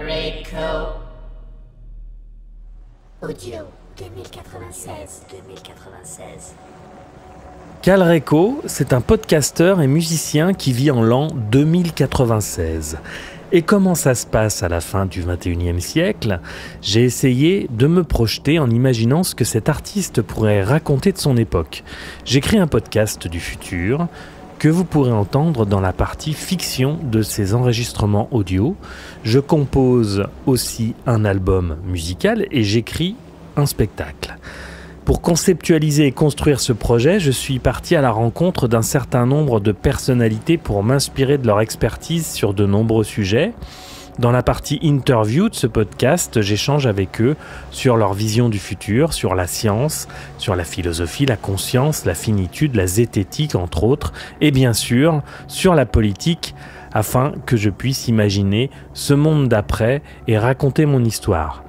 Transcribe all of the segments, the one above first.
Calreco. Audio 2096. Calreco, c'est un podcasteur et musicien qui vit en l'an 2096. Et comment ça se passe à la fin du XXIe siècle? J'ai essayé de me projeter en imaginant ce que cet artiste pourrait raconter de son époque. J'écris un podcast du futur que vous pourrez entendre dans la partie fiction de ces enregistrements audio. Je compose aussi un album musical et j'écris un spectacle. Pour conceptualiser et construire ce projet, je suis parti à la rencontre d'un certain nombre de personnalités pour m'inspirer de leur expertise sur de nombreux sujets. Dans la partie interview de ce podcast, j'échange avec eux sur leur vision du futur, sur la science, sur la philosophie, la conscience, la finitude, la zététique entre autres, et bien sûr sur la politique, afin que je puisse imaginer ce monde d'après et raconter mon histoire.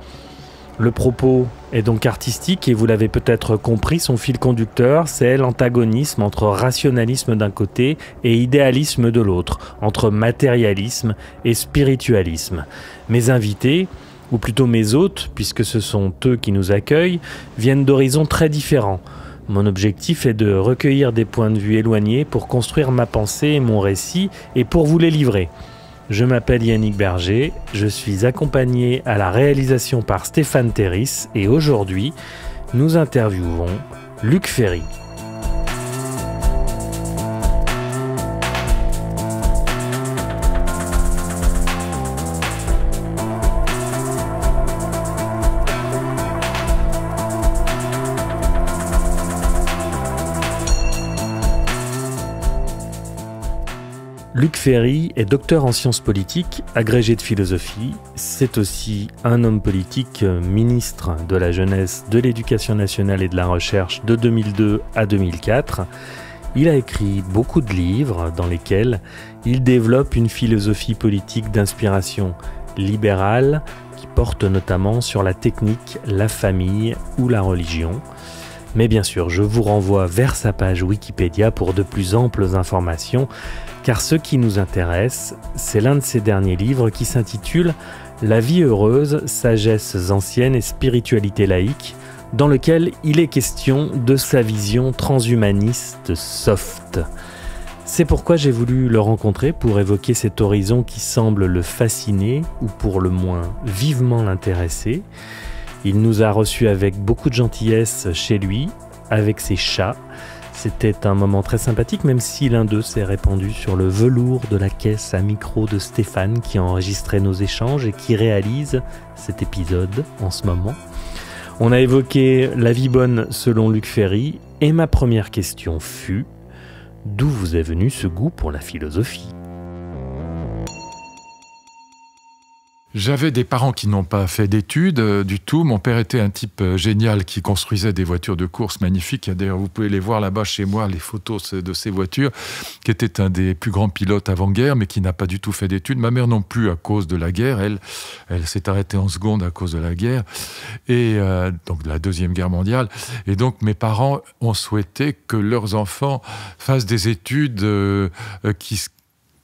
Le propos est donc artistique et vous l'avez peut-être compris, son fil conducteur, c'est l'antagonisme entre rationalisme d'un côté et idéalisme de l'autre, entre matérialisme et spiritualisme. Mes invités, ou plutôt mes hôtes, puisque ce sont eux qui nous accueillent, viennent d'horizons très différents. Mon objectif est de recueillir des points de vue éloignés pour construire ma pensée et mon récit et pour vous les livrer. Je m'appelle Yannick Berger, je suis accompagné à la réalisation par Stéphane Terris et aujourd'hui, nous interviewons Luc Ferry. Luc Ferry est docteur en sciences politiques, agrégé de philosophie. C'est aussi un homme politique, ministre de la Jeunesse, de l'Éducation nationale et de la Recherche de 2002 à 2004. Il a écrit beaucoup de livres dans lesquels il développe une philosophie politique d'inspiration libérale qui porte notamment sur la technique, la famille ou la religion. Mais bien sûr, je vous renvoie vers sa page Wikipédia pour de plus amples informations, car ce qui nous intéresse, c'est l'un de ses derniers livres qui s'intitule « La vie heureuse, sagesses anciennes et spiritualité laïque », dans lequel il est question de sa vision transhumaniste soft. C'est pourquoi j'ai voulu le rencontrer pour évoquer cet horizon qui semble le fasciner, ou pour le moins vivement l'intéresser. Il nous a reçus avec beaucoup de gentillesse chez lui, avec ses chats. C'était un moment très sympathique, même si l'un d'eux s'est répandu sur le velours de la caisse à micro de Stéphane qui a enregistré nos échanges et qui réalise cet épisode en ce moment. On a évoqué la vie bonne selon Luc Ferry et ma première question fut « D'où vous est venu ce goût pour la philosophie ?» J'avais des parents qui n'ont pas fait d'études du tout. Mon père était un type génial qui construisait des voitures de course magnifiques. D'ailleurs, vous pouvez les voir là-bas chez moi, les photos de ces voitures, qui était un des plus grands pilotes avant-guerre, mais qui n'a pas du tout fait d'études. Ma mère non plus à cause de la guerre. Elle s'est arrêtée en seconde à cause de la guerre, et donc de la Deuxième Guerre mondiale. Et donc, mes parents ont souhaité que leurs enfants fassent des études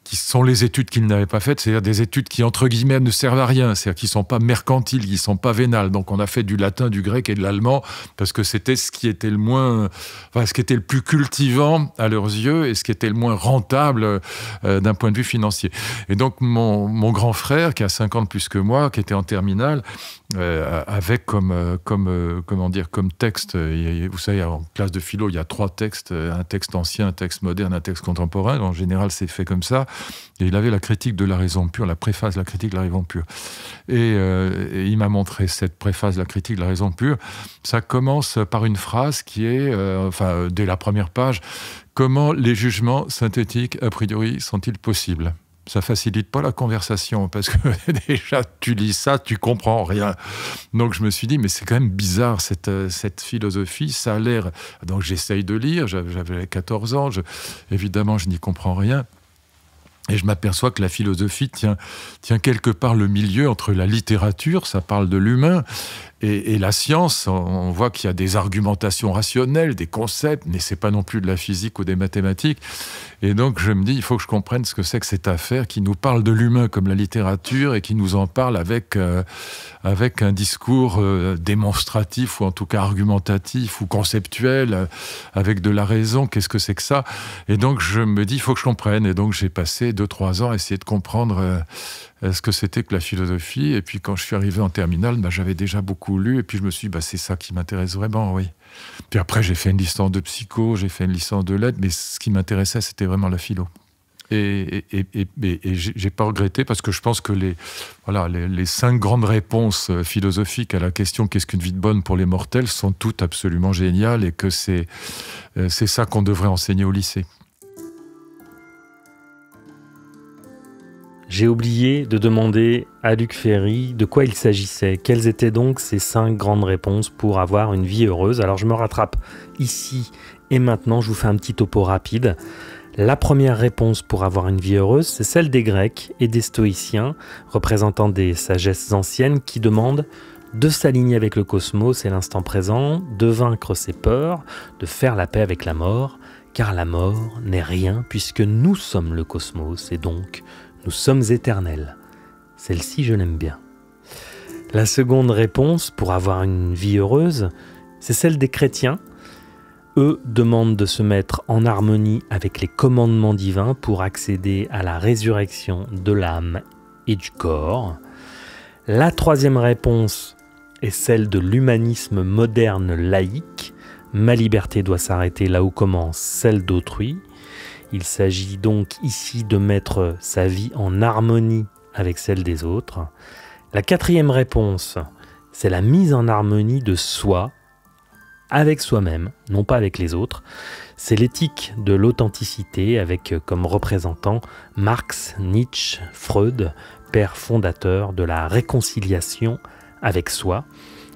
qui sont les études qu'ils n'avaient pas faites, c'est-à-dire des études qui, entre guillemets, ne servent à rien, c'est-à-dire qui ne sont pas mercantiles, qui ne sont pas vénales. Donc on a fait du latin, du grec et de l'allemand, parce que c'était ce qui était ce qui était le plus cultivant à leurs yeux et ce qui était le moins rentable d'un point de vue financier. Et donc mon grand frère, qui a 5 ans de plus que moi, qui était en terminale, avec comme texte, vous savez, en classe de philo, il y a 3 textes, un texte ancien, un texte moderne, un texte contemporain. En général, c'est fait comme ça. Et il avait la critique de la raison pure, la préface de la critique de la raison pure. Et il m'a montré cette préface de la critique de la raison pure. Ça commence par une phrase qui est, dès la première page, « Comment les jugements synthétiques, a priori, sont-ils possibles ?» Ça facilite pas la conversation, parce que déjà, tu lis ça, tu comprends rien. Donc je me suis dit, mais c'est quand même bizarre, cette philosophie, ça a l'air... Donc j'essaye de lire, j'avais 14 ans, évidemment, je n'y comprends rien. Et je m'aperçois que la philosophie tient quelque part le milieu entre la littérature, ça parle de l'humain, et la science. On voit qu'il y a des argumentations rationnelles, des concepts, mais c'est pas non plus de la physique ou des mathématiques. Et donc je me dis, il faut que je comprenne ce que c'est que cette affaire qui nous parle de l'humain comme la littérature et qui nous en parle avec un discours démonstratif ou en tout cas argumentatif ou conceptuel, avec de la raison. Qu'est-ce que c'est que ça? Et donc je me dis, il faut que je comprenne. Et donc j'ai passé 2-3 ans à essayer de comprendre ce que c'était que la philosophie. Et puis quand je suis arrivé en terminale, j'avais déjà beaucoup lu. Et puis je me suis dit, c'est ça qui m'intéresse vraiment, oui. Puis après, j'ai fait une licence de psycho, j'ai fait une licence de lettres. Mais ce qui m'intéressait, c'était vraiment la philo. Et j'ai pas regretté, parce que je pense que les 5 grandes réponses philosophiques à la question qu'est-ce qu'une vie de bonne pour les mortels sont toutes absolument géniales, et que c'est ça qu'on devrait enseigner au lycée. J'ai oublié de demander à Luc Ferry de quoi il s'agissait. Quelles étaient donc ces 5 grandes réponses pour avoir une vie heureuse? Alors je me rattrape ici et maintenant, je vous fais un petit topo rapide. La première réponse pour avoir une vie heureuse, c'est celle des Grecs et des Stoïciens, représentant des sagesses anciennes qui demandent de s'aligner avec le cosmos et l'instant présent, de vaincre ses peurs, de faire la paix avec la mort, car la mort n'est rien puisque nous sommes le cosmos et donc nous sommes éternels. Celle-ci, je l'aime bien. La seconde réponse pour avoir une vie heureuse, c'est celle des chrétiens. Eux demandent de se mettre en harmonie avec les commandements divins pour accéder à la résurrection de l'âme et du corps. La troisième réponse est celle de l'humanisme moderne laïque. Ma liberté doit s'arrêter là où commence celle d'autrui. Il s'agit donc ici de mettre sa vie en harmonie avec celle des autres. La quatrième réponse, c'est la mise en harmonie de soi avec soi-même, non pas avec les autres. C'est l'éthique de l'authenticité avec comme représentants Marx, Nietzsche, Freud, père fondateur de la réconciliation avec soi.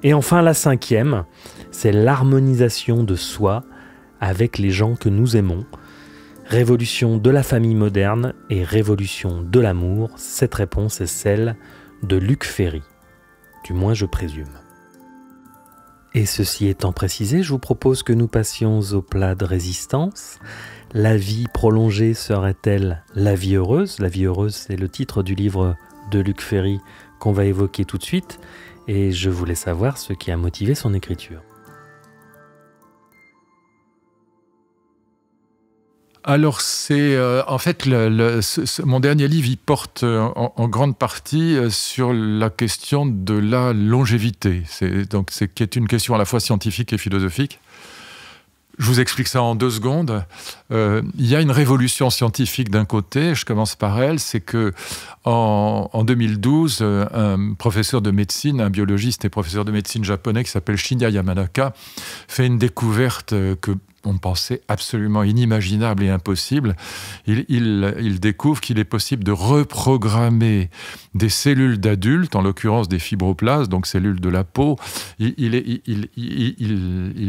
Et enfin la cinquième, c'est l'harmonisation de soi avec les gens que nous aimons. Révolution de la famille moderne et révolution de l'amour, cette réponse est celle de Luc Ferry. Du moins je présume. Et ceci étant précisé, je vous propose que nous passions au plat de résistance. La vie prolongée serait-elle la vie heureuse? La vie heureuse, c'est le titre du livre de Luc Ferry qu'on va évoquer tout de suite. Et je voulais savoir ce qui a motivé son écriture. Alors, c'est en fait mon dernier livre, il porte en grande partie sur la question de la longévité. Qui est une question à la fois scientifique et philosophique. Je vous explique ça en 2 secondes. Il y a une révolution scientifique d'un côté, je commence par elle, c'est que en 2012, un professeur de médecine, un biologiste et professeur de médecine japonais qui s'appelle Shinya Yamanaka, fait une découverte que on pensait absolument inimaginable et impossible. Il découvre qu'il est possible de reprogrammer des cellules d'adultes, en l'occurrence des fibroblastes, donc cellules de la peau. Il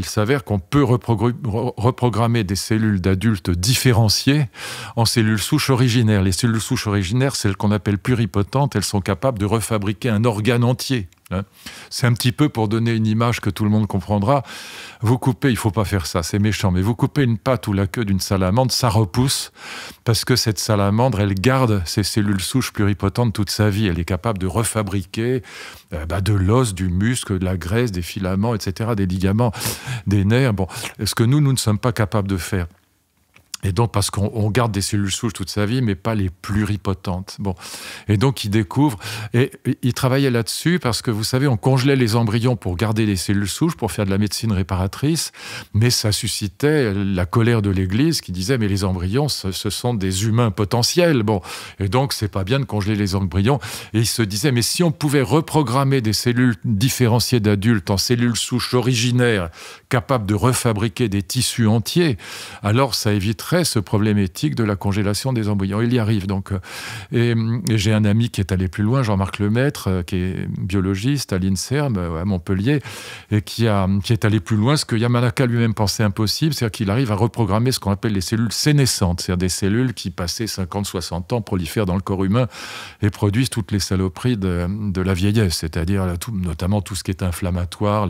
s'avère qu'on peut reprogrammer des cellules d'adultes différenciées en cellules souches originaires. Les cellules souches originaires, celles qu'on appelle pluripotentes, elles sont capables de refabriquer un organe entier. C'est un petit peu pour donner une image que tout le monde comprendra. Vous coupez, il ne faut pas faire ça, c'est méchant, mais vous coupez une patte ou la queue d'une salamandre, ça repousse, parce que cette salamandre, elle garde ses cellules souches pluripotentes toute sa vie. Elle est capable de refabriquer de l'os, du muscle, de la graisse, des filaments, etc., des ligaments, des nerfs. Bon, ce que nous ne sommes pas capables de faire. Et donc, parce qu'on garde des cellules souches toute sa vie, mais pas les pluripotentes. Bon. Et donc, il découvre, et il travaillait là-dessus parce que, vous savez, on congelait les embryons pour garder les cellules souches, pour faire de la médecine réparatrice, mais ça suscitait la colère de l'Église qui disait, mais les embryons, ce sont des humains potentiels. Bon. Et donc, c'est pas bien de congeler les embryons. Et il se disait, mais si on pouvait reprogrammer des cellules différenciées d'adultes en cellules souches originaires, capables de refabriquer des tissus entiers, alors ça éviterait crée ce problème éthique de la congélation des embryons. Il y arrive donc. Et j'ai un ami qui est allé plus loin, Jean-Marc Lemaître, qui est biologiste à l'INSERM, à Montpellier, et qui est allé plus loin, ce que Yamanaka lui-même pensait impossible, c'est-à-dire qu'il arrive à reprogrammer ce qu'on appelle les cellules sénescentes, c'est-à-dire des cellules qui, passées 50-60 ans, prolifèrent dans le corps humain et produisent toutes les saloperies de la vieillesse, c'est-à-dire notamment tout ce qui est inflammatoire,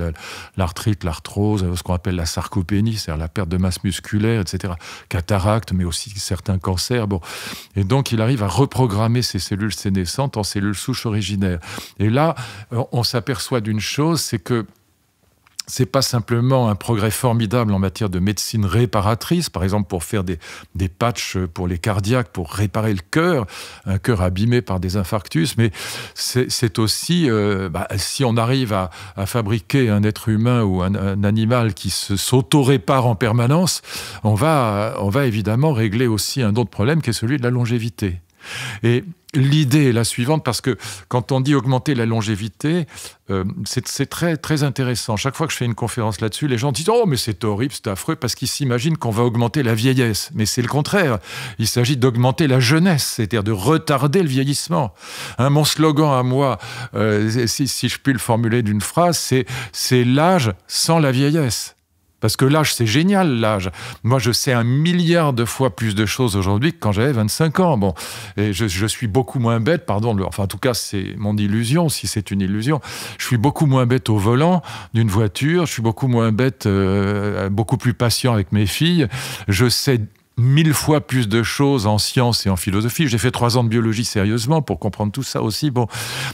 l'arthrite, l'arthrose, ce qu'on appelle la sarcopénie, c'est-à-dire la perte de masse musculaire, etc. Cataracte, mais aussi certains cancers. Bon. Et donc, il arrive à reprogrammer ces cellules sénescentes en cellules souches originaires. Et là, on s'aperçoit d'une chose, c'est que c'est pas simplement un progrès formidable en matière de médecine réparatrice, par exemple pour faire des patchs pour les cardiaques, pour réparer le cœur, un cœur abîmé par des infarctus, mais c'est aussi, si on arrive à fabriquer un être humain ou un animal qui s'auto-répare en permanence, on va évidemment régler aussi un autre problème qui est celui de la longévité. Et l'idée est la suivante, parce que quand on dit augmenter la longévité, c'est très, très intéressant. Chaque fois que je fais une conférence là-dessus, les gens disent « Oh, mais c'est horrible, c'est affreux », parce qu'ils s'imaginent qu'on va augmenter la vieillesse. Mais c'est le contraire. Il s'agit d'augmenter la jeunesse, c'est-à-dire de retarder le vieillissement. Mon slogan à moi, si je puis le formuler d'une phrase, c'est l'âge sans la vieillesse. Parce que l'âge, c'est génial, l'âge. Moi, je sais 1 milliard de fois plus de choses aujourd'hui que quand j'avais 25 ans. Bon, et je suis beaucoup moins bête, enfin, en tout cas, c'est mon illusion, si c'est une illusion. Je suis beaucoup moins bête au volant d'une voiture. Je suis beaucoup moins bête, beaucoup plus patient avec mes filles. Je sais 1000 fois plus de choses en sciences et en philosophie. J'ai fait 3 ans de biologie sérieusement pour comprendre tout ça aussi. Bon,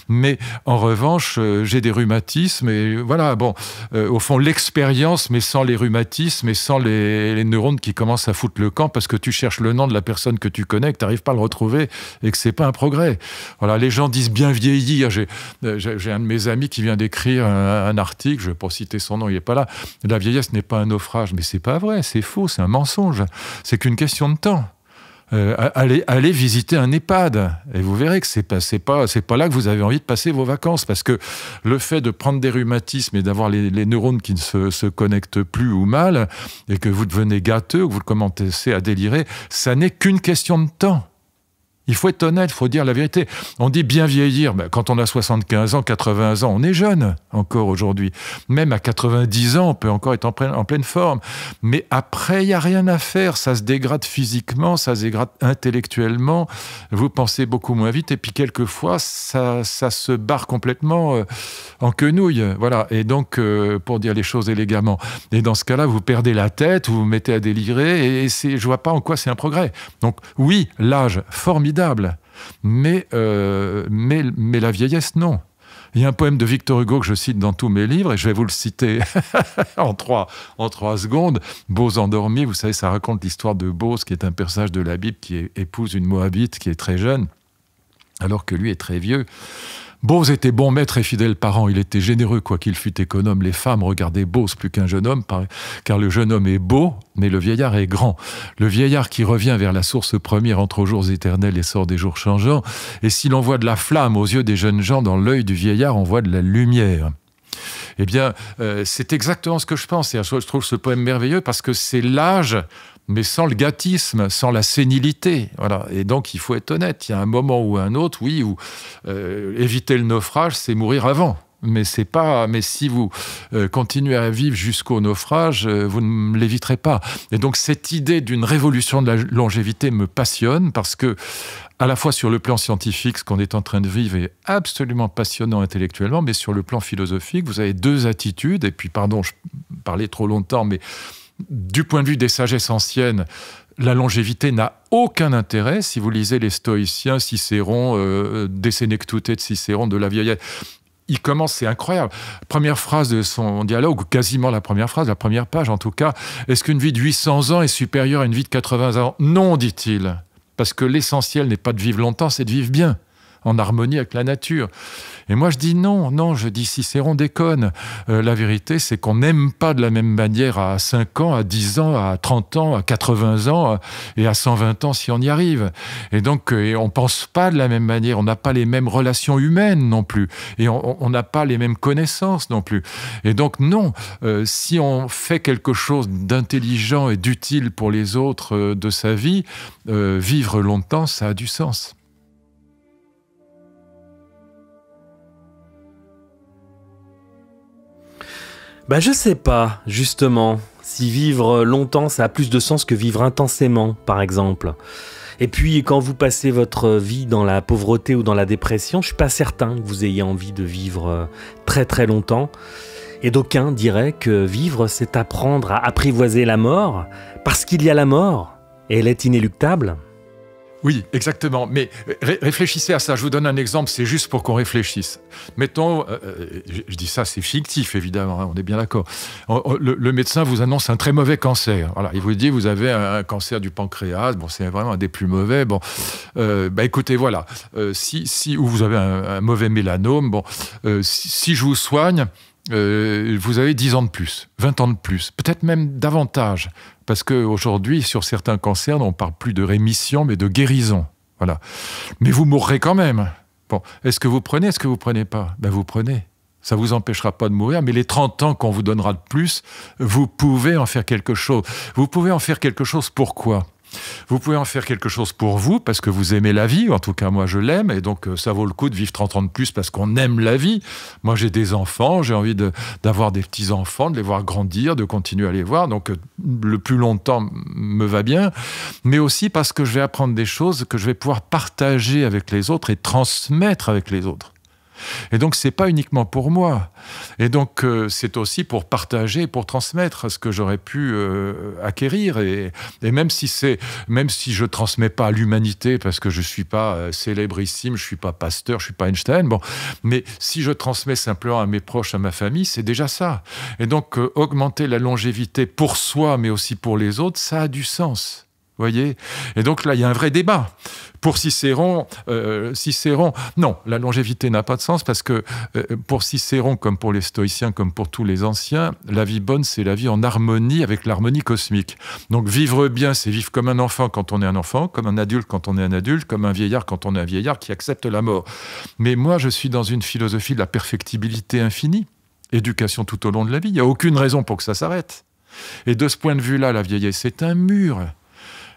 mais en revanche, j'ai des rhumatismes et voilà. Bon, au fond, l'expérience, mais sans les rhumatismes et sans les neurones qui commencent à foutre le camp parce que tu cherches le nom de la personne que tu connais, que tu n'arrives pas à le retrouver et que c'est pas un progrès. Voilà, les gens disent bien vieillir. J'ai un de mes amis qui vient d'écrire un article, je ne vais pas citer son nom, il n'est pas là. La vieillesse n'est pas un naufrage, mais c'est pas vrai, c'est faux, c'est un mensonge. C'est qu'une question de temps. Allez visiter un EHPAD et vous verrez que c'est pas là que vous avez envie de passer vos vacances, parce que le fait de prendre des rhumatismes et d'avoir les neurones qui ne se connectent plus ou mal et que vous devenez gâteux, que vous commencez à délirer, ça n'est qu'une question de temps. Il faut être honnête, il faut dire la vérité. On dit bien vieillir. Ben, quand on a 75 ans, 80 ans, on est jeune encore aujourd'hui. Même à 90 ans, on peut encore être en pleine forme. Mais après, il n'y a rien à faire. Ça se dégrade physiquement, ça se dégrade intellectuellement. Vous pensez beaucoup moins vite. Et puis, quelquefois, ça se barre complètement en quenouille. Voilà. Et donc, pour dire les choses élégamment. Et dans ce cas-là, vous perdez la tête, vous vous mettez à délirer. Et je ne vois pas en quoi c'est un progrès. Donc, oui, l'âge, formidable. Mais la vieillesse, non. Il y a un poème de Victor Hugo que je cite dans tous mes livres, et je vais vous le citer en trois secondes. Bose endormi, vous savez, ça raconte l'histoire de Bose, qui est un personnage de la Bible, qui épouse une Moabite qui est très jeune, alors que lui est très vieux. Bose était bon maître et fidèle parent, il était généreux quoiqu'il fût économe. Les femmes regardaient Bose plus qu'un jeune homme, car le jeune homme est beau, mais le vieillard est grand. Le vieillard qui revient vers la source première entre aux jours éternels et sort des jours changeants. Et si l'on voit de la flamme aux yeux des jeunes gens, dans l'œil du vieillard, on voit de la lumière. Eh bien, c'est exactement ce que je pense. Et je trouve ce poème merveilleux parce que c'est l'âge, mais sans le gâtisme, sans la sénilité. Voilà. Et donc, il faut être honnête. Il y a un moment ou un autre, oui, où éviter le naufrage, c'est mourir avant. Mais si vous continuez à vivre jusqu'au naufrage, vous ne l'éviterez pas. Et donc, cette idée d'une révolution de la longévité me passionne parce que, à la fois sur le plan scientifique, ce qu'on est en train de vivre est absolument passionnant intellectuellement, mais sur le plan philosophique, vous avez 2 attitudes. Et puis, pardon, je parlais trop longtemps, mais du point de vue des sagesses anciennes, la longévité n'a aucun intérêt. Si vous lisez les stoïciens, Cicéron, De Senectute de Cicéron, de la vieillesse, il commence, c'est incroyable. Première phrase de son dialogue, ou quasiment la première phrase, la première page en tout cas. Est-ce qu'une vie de 800 ans est supérieure à une vie de 80 ans ? Non, dit-il. Parce que l'essentiel n'est pas de vivre longtemps, c'est de vivre bien. en harmonie avec la nature. Et moi, je dis non, non, je dis Cicéron déconne. La vérité, c'est qu'on n'aime pas de la même manière à 5 ans, à 10 ans, à 30 ans, à 80 ans et à 120 ans si on y arrive. Et donc, on ne pense pas de la même manière, on n'a pas les mêmes relations humaines non plus. Et on n'a pas les mêmes connaissances non plus. Et donc, non, si on fait quelque chose d'intelligent et d'utile pour les autres de sa vie, vivre longtemps, ça a du sens. Bah je sais pas, justement, si vivre longtemps ça a plus de sens que vivre intensément, par exemple. Et puis quand vous passez votre vie dans la pauvreté ou dans la dépression, je suis pas certain que vous ayez envie de vivre très très longtemps. Et d'aucuns diraient que vivre c'est apprendre à apprivoiser la mort, parce qu'il y a la mort, et elle est inéluctable. Oui, exactement. Mais réfléchissez à ça. Je vous donne un exemple, c'est juste pour qu'on réfléchisse. Mettons, je dis ça, c'est fictif, évidemment, hein, on est bien d'accord. Le médecin vous annonce un très mauvais cancer. Voilà, il vous dit, vous avez un cancer du pancréas. Bon, c'est vraiment un des plus mauvais. Bon, écoutez, voilà. Ou vous avez un mauvais mélanome. Bon, si je vous soigne, vous avez 10 ans de plus, 20 ans de plus, peut-être même davantage. Parce qu'aujourd'hui, sur certains cancers, on ne parle plus de rémission, mais de guérison. Voilà. Mais vous mourrez quand même. Bon, est-ce que vous prenez, est-ce que vous ne prenez pas? Ben vous prenez. Ça ne vous empêchera pas de mourir, mais les 30 ans qu'on vous donnera de plus, vous pouvez en faire quelque chose. Vous pouvez en faire quelque chose pourquoi? Vous pouvez en faire quelque chose pour vous, parce que vous aimez la vie, en tout cas moi je l'aime, et donc ça vaut le coup de vivre 30 ans de plus parce qu'on aime la vie. Moi j'ai des enfants, j'ai envie d'avoir des petits-enfants, de les voir grandir, de continuer à les voir, donc le plus longtemps me va bien, mais aussi parce que je vais apprendre des choses que je vais pouvoir partager avec les autres et transmettre avec les autres. Et donc, c'est pas uniquement pour moi. Et donc, c'est aussi pour partager, pour transmettre ce que j'aurais pu acquérir. Et même si je transmets pas à l'humanité, parce que je suis pas célébrissime, je suis pas pasteur, je suis pas Einstein, bon, mais si je transmets simplement à mes proches, à ma famille, c'est déjà ça. Et donc, augmenter la longévité pour soi, mais aussi pour les autres, ça a du sens. Voyez ? Et donc là, il y a un vrai débat. Pour Cicéron, non, la longévité n'a pas de sens parce que pour Cicéron, comme pour les stoïciens, comme pour tous les anciens, la vie bonne, c'est la vie en harmonie avec l'harmonie cosmique. Donc vivre bien, c'est vivre comme un enfant quand on est un enfant, comme un adulte quand on est un adulte, comme un vieillard quand on est un vieillard qui accepte la mort. Mais moi, je suis dans une philosophie de la perfectibilité infinie, éducation tout au long de la vie. Il n'y a aucune raison pour que ça s'arrête. Et de ce point de vue-là, la vieillesse, c'est un mur.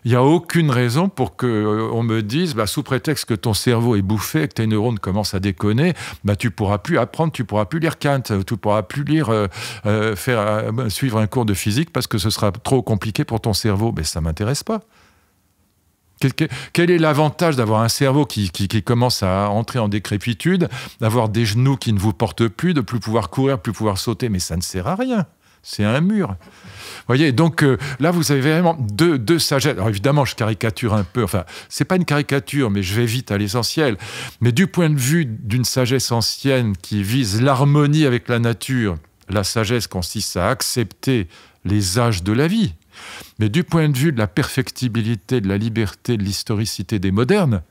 Il n'y a aucune raison pour qu'on me dise, sous prétexte que ton cerveau est bouffé, que tes neurones commencent à déconner, tu ne pourras plus apprendre, tu ne pourras plus lire Kant, tu ne pourras plus suivre un cours de physique parce que ce sera trop compliqué pour ton cerveau. Mais ça ne m'intéresse pas. Quel est l'avantage d'avoir un cerveau qui commence à entrer en décrépitude, d'avoir des genoux qui ne vous portent plus, de plus pouvoir courir, plus pouvoir sauter? Mais ça ne sert à rien. C'est un mur. Voyez, donc là, vous avez vraiment deux sagesses. Alors évidemment, je caricature un peu. Enfin, c'est pas une caricature, mais je vais vite à l'essentiel. Mais du point de vue d'une sagesse ancienne qui vise l'harmonie avec la nature, la sagesse consiste à accepter les âges de la vie. Mais du point de vue de la perfectibilité, de la liberté, de l'historicité des modernes,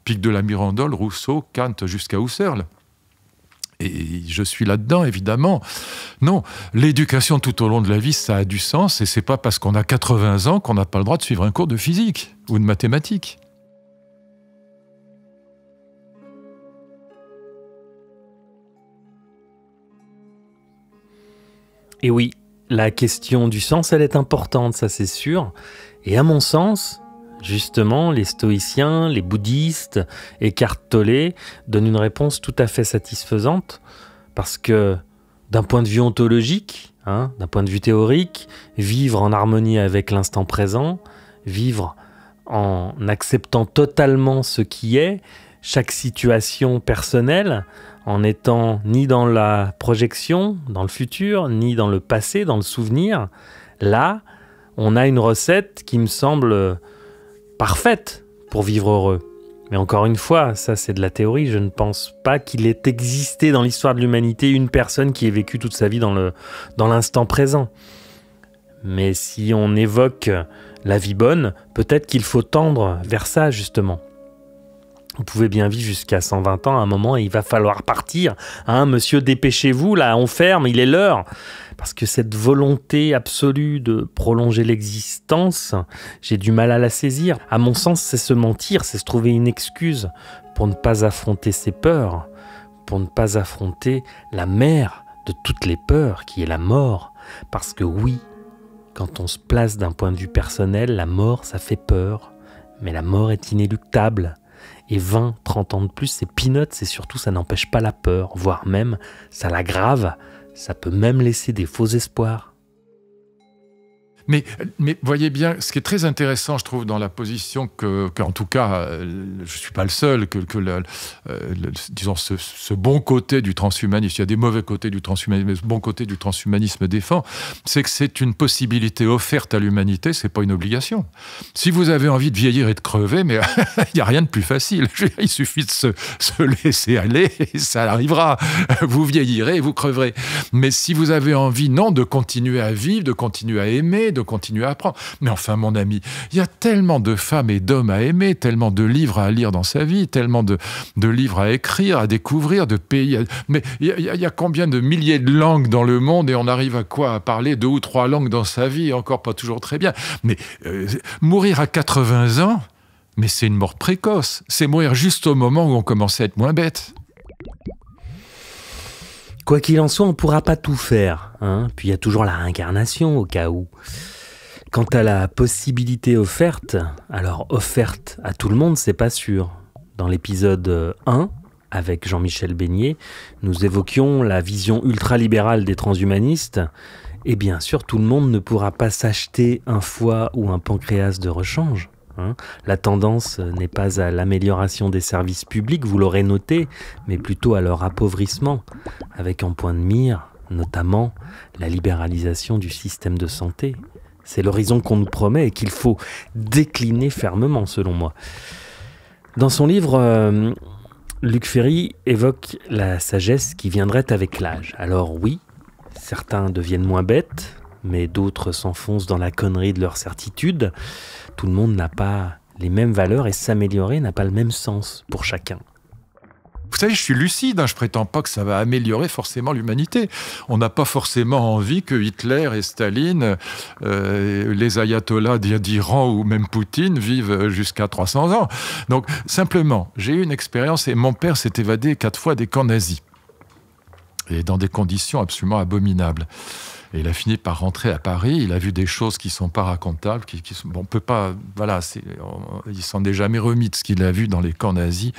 Pic de la Mirandole, Rousseau, Kant, jusqu'à Husserl. Et je suis là-dedans, évidemment. Non, l'éducation tout au long de la vie, ça a du sens, et c'est pas parce qu'on a 80 ans qu'on n'a pas le droit de suivre un cours de physique ou de mathématiques. Et oui, la question du sens, elle est importante, ça c'est sûr. Et à mon sens, justement, les stoïciens, les bouddhistes, Eckhart Tolle donnent une réponse tout à fait satisfaisante parce que d'un point de vue ontologique, d'un point de vue théorique, vivre en harmonie avec l'instant présent, vivre en acceptant totalement ce qui est, chaque situation personnelle, en étant ni dans la projection, dans le futur, ni dans le passé, dans le souvenir, là, on a une recette qui me semble parfaite pour vivre heureux. Mais encore une fois, ça c'est de la théorie, je ne pense pas qu'il ait existé dans l'histoire de l'humanité une personne qui ait vécu toute sa vie dans l'instant présent. Mais si on évoque la vie bonne, peut-être qu'il faut tendre vers ça justement. Vous pouvez bien vivre jusqu'à 120 ans, à un moment, il va falloir partir. Hein, monsieur, dépêchez-vous, là, on ferme, il est l'heure. Parce que cette volonté absolue de prolonger l'existence, j'ai du mal à la saisir. À mon sens, c'est se mentir, c'est se trouver une excuse pour ne pas affronter ses peurs, pour ne pas affronter la mère de toutes les peurs, qui est la mort. Parce que oui, quand on se place d'un point de vue personnel, la mort, ça fait peur. Mais la mort est inéluctable. Et 20, 30 ans de plus, c'est peanuts, et surtout, ça n'empêche pas la peur, voire même, ça l'aggrave. Ça peut même laisser des faux espoirs. Mais voyez bien, ce qui est très intéressant, je trouve, dans la position qu'en tout cas, je ne suis pas le seul, disons, ce bon côté du transhumanisme, il y a des mauvais côtés du transhumanisme, mais ce bon côté du transhumanisme défend, c'est que c'est une possibilité offerte à l'humanité, c'est pas une obligation. Si vous avez envie de vieillir et de crever, mais il n'y a rien de plus facile. Il suffit de se laisser aller et ça arrivera. Vous vieillirez et vous creverez. Mais si vous avez envie, non, de continuer à vivre, de continuer à aimer, de continuer à apprendre. Mais enfin, mon ami, il y a tellement de femmes et d'hommes à aimer, tellement de livres à lire dans sa vie, tellement de livres à écrire, à découvrir, de pays. Mais il y a combien de milliers de langues dans le monde et on arrive à quoi? À parler 2 ou 3 langues dans sa vie, encore pas toujours très bien. Mais mourir à 80 ans, mais c'est une mort précoce. C'est mourir juste au moment où on commence à être moins bête. Quoi qu'il en soit, on ne pourra pas tout faire. Hein. Puis il y a toujours la réincarnation au cas où. Quant à la possibilité offerte, alors offerte à tout le monde, c'est pas sûr. Dans l'épisode 1, avec Jean-Michel Beignet, nous évoquions la vision ultralibérale des transhumanistes. Et bien sûr, tout le monde ne pourra pas s'acheter un foie ou un pancréas de rechange. Hein. La tendance n'est pas à l'amélioration des services publics, vous l'aurez noté, mais plutôt à leur appauvrissement, avec en point de mire, notamment, la libéralisation du système de santé. C'est l'horizon qu'on nous promet et qu'il faut décliner fermement, selon moi. Dans son livre, Luc Ferry évoque la sagesse qui viendrait avec l'âge. Alors oui, certains deviennent moins bêtes, mais d'autres s'enfoncent dans la connerie de leur certitude. Tout le monde n'a pas les mêmes valeurs et s'améliorer n'a pas le même sens pour chacun. Vous savez, je suis lucide, je prétends pas que ça va améliorer forcément l'humanité. On n'a pas forcément envie que Hitler et Staline, les ayatollahs d'Iran ou même Poutine vivent jusqu'à 300 ans. Donc, simplement, j'ai eu une expérience et mon père s'est évadé 4 fois des camps nazis. Et dans des conditions absolument abominables. Et il a fini par rentrer à Paris. Il a vu des choses qui ne sont pas racontables. Bon, on peut pas. Voilà, il s'en est jamais remis de ce qu'il a vu dans les camps nazis.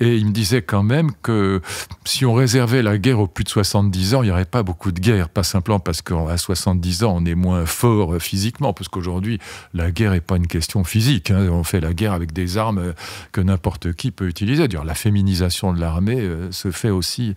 Et il me disait quand même que si on réservait la guerre aux plus de 70 ans, il n'y aurait pas beaucoup de guerre. Pas simplement parce qu'à 70 ans, on est moins fort physiquement. Parce qu'aujourd'hui, la guerre n'est pas une question physique. Hein. On fait la guerre avec des armes que n'importe qui peut utiliser. D'ailleurs, la féminisation de l'armée se fait aussi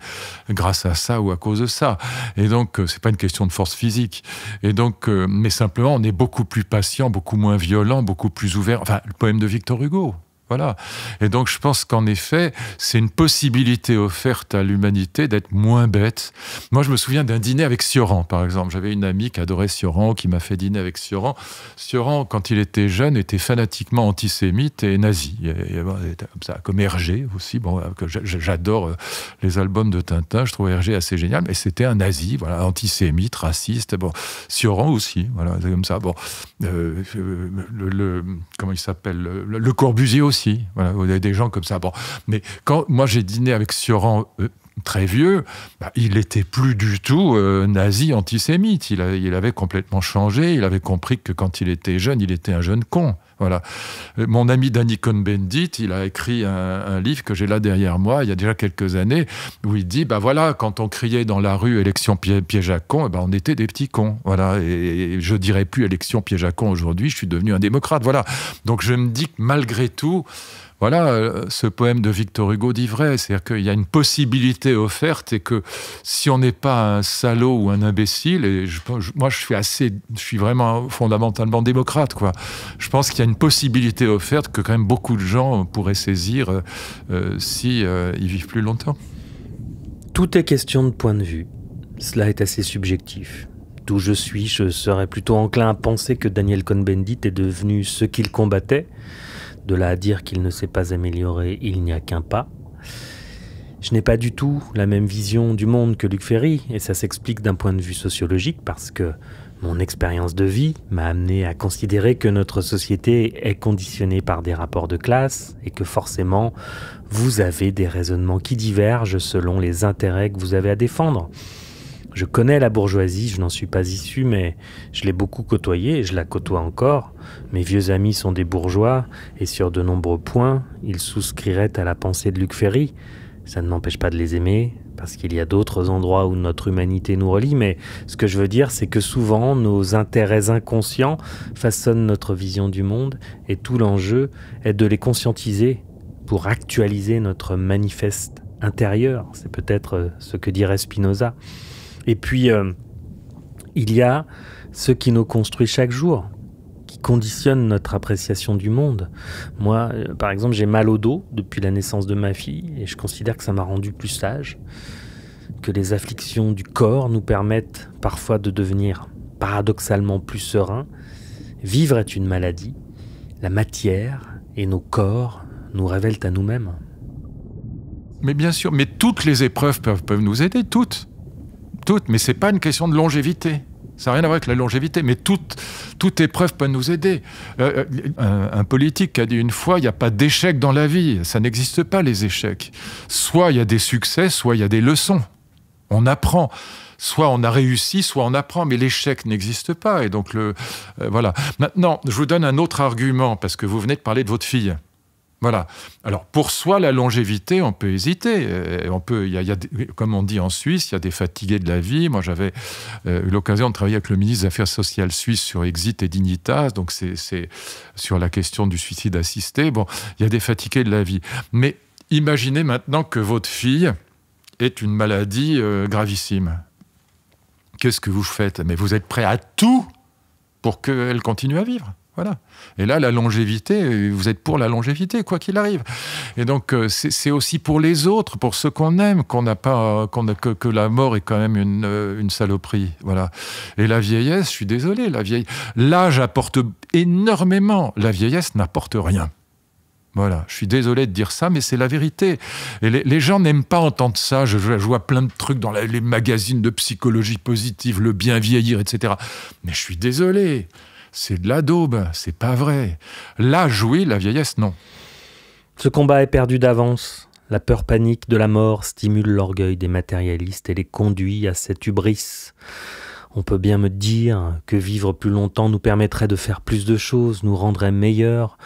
grâce à ça ou à cause de ça. Et donc, c'est pas une question de force physique. Et donc, mais simplement, on est beaucoup plus patient, beaucoup moins violent, beaucoup plus ouvert. Enfin, le poème de Victor Hugo. Voilà. Et donc, je pense qu'en effet, c'est une possibilité offerte à l'humanité d'être moins bête. Moi, je me souviens d'un dîner avec Sioran, par exemple. J'avais une amie qui adorait Sioran, qui m'a fait dîner avec Sioran. Sioran, quand il était jeune, était fanatiquement antisémite et nazi. Il était comme ça, comme Hergé aussi. Bon, j'adore les albums de Tintin. Je trouve Hergé assez génial. Mais c'était un nazi, voilà, antisémite, raciste. Bon, Sioran aussi, voilà, c'est comme ça. Bon, comment il s'appelle, le Corbusier aussi. Voilà, vous avez des gens comme ça. Bon, mais quand moi j'ai dîné avec Sioran très vieux, il n'était plus du tout nazi, antisémite. Il avait complètement changé. Il avait compris que quand il était jeune, il était un jeune con. Voilà. Mon ami Danny Cohn-Bendit, il a écrit un livre que j'ai là derrière moi, il y a déjà quelques années, où il dit, voilà, quand on criait dans la rue « élection piège à con », on était des petits cons. Voilà. Et je dirais plus « élection piège à con » aujourd'hui, je suis devenu un démocrate. Voilà. Donc je me dis que malgré tout, voilà, ce poème de Victor Hugo dit vrai, c'est-à-dire qu'il y a une possibilité offerte et que si on n'est pas un salaud ou un imbécile, et moi je suis vraiment fondamentalement démocrate, quoi. Je pense qu'il y a une possibilité offerte que quand même beaucoup de gens pourraient saisir si ils vivent plus longtemps. Tout est question de point de vue. Cela est assez subjectif. D'où je suis, je serais plutôt enclin à penser que Daniel Cohn-Bendit est devenu ce qu'il combattait, De là à dire qu'il ne s'est pas amélioré, il n'y a qu'un pas. Je n'ai pas du tout la même vision du monde que Luc Ferry, et ça s'explique d'un point de vue sociologique parce que mon expérience de vie m'a amené à considérer que notre société est conditionnée par des rapports de classe et que forcément, vous avez des raisonnements qui divergent selon les intérêts que vous avez à défendre. Je connais la bourgeoisie, je n'en suis pas issu, mais je l'ai beaucoup côtoyée et je la côtoie encore. Mes vieux amis sont des bourgeois et sur de nombreux points, ils souscriraient à la pensée de Luc Ferry. Ça ne m'empêche pas de les aimer, parce qu'il y a d'autres endroits où notre humanité nous relie, mais ce que je veux dire, c'est que souvent, nos intérêts inconscients façonnent notre vision du monde, et tout l'enjeu est de les conscientiser pour actualiser notre manifeste intérieur. C'est peut-être ce que dirait Spinoza. Et puis, il y a ce qui nous construit chaque jour, qui conditionne notre appréciation du monde. Moi, par exemple, j'ai mal au dos depuis la naissance de ma fille et je considère que ça m'a rendu plus sage, que les afflictions du corps nous permettent parfois de devenir paradoxalement plus sereins. Vivre est une maladie. La matière et nos corps nous révèlent à nous-mêmes. Mais bien sûr, mais toutes les épreuves peuvent nous aider, toutes, mais c'est pas une question de longévité. Ça n'a rien à voir avec la longévité, mais toute épreuve peut nous aider. Un politique a dit une fois, il n'y a pas d'échec dans la vie. Ça n'existe pas, les échecs. Soit il y a des succès, soit il y a des leçons. On apprend. Soit on a réussi, soit on apprend, mais l'échec n'existe pas. Et donc, voilà. Maintenant, je vous donne un autre argument, parce que vous venez de parler de votre fille. Voilà. Alors, pour soi, la longévité, on peut hésiter. Comme on dit en Suisse, il y a des fatigués de la vie. Moi, j'avais eu l'occasion de travailler avec le ministre des Affaires sociales suisse sur Exit et Dignitas. Donc, c'est sur la question du suicide assisté. Bon, il y a des fatigués de la vie. Mais imaginez maintenant que votre fille ait une maladie gravissime. Qu'est-ce que vous faites? Mais vous êtes prêt à tout pour qu'elle continue à vivre. Voilà. Et là, la longévité, vous êtes pour la longévité, quoi qu'il arrive. Et donc, c'est aussi pour les autres, pour ceux qu'on aime, que la mort est quand même une saloperie. Voilà. Et la vieillesse, je suis désolé, l'âge apporte énormément. La vieillesse n'apporte rien. Voilà, je suis désolé de dire ça, mais c'est la vérité. Et les gens n'aiment pas entendre ça. Je vois plein de trucs dans les magazines de psychologie positive, le bien vieillir, etc. Mais je suis désolé. C'est de la daube, c'est pas vrai. L'âge, oui, la vieillesse, non. Ce combat est perdu d'avance. La peur panique de la mort stimule l'orgueil des matérialistes et les conduit à cette hubris. On peut bien me dire que vivre plus longtemps nous permettrait de faire plus de choses, nous rendrait meilleurs.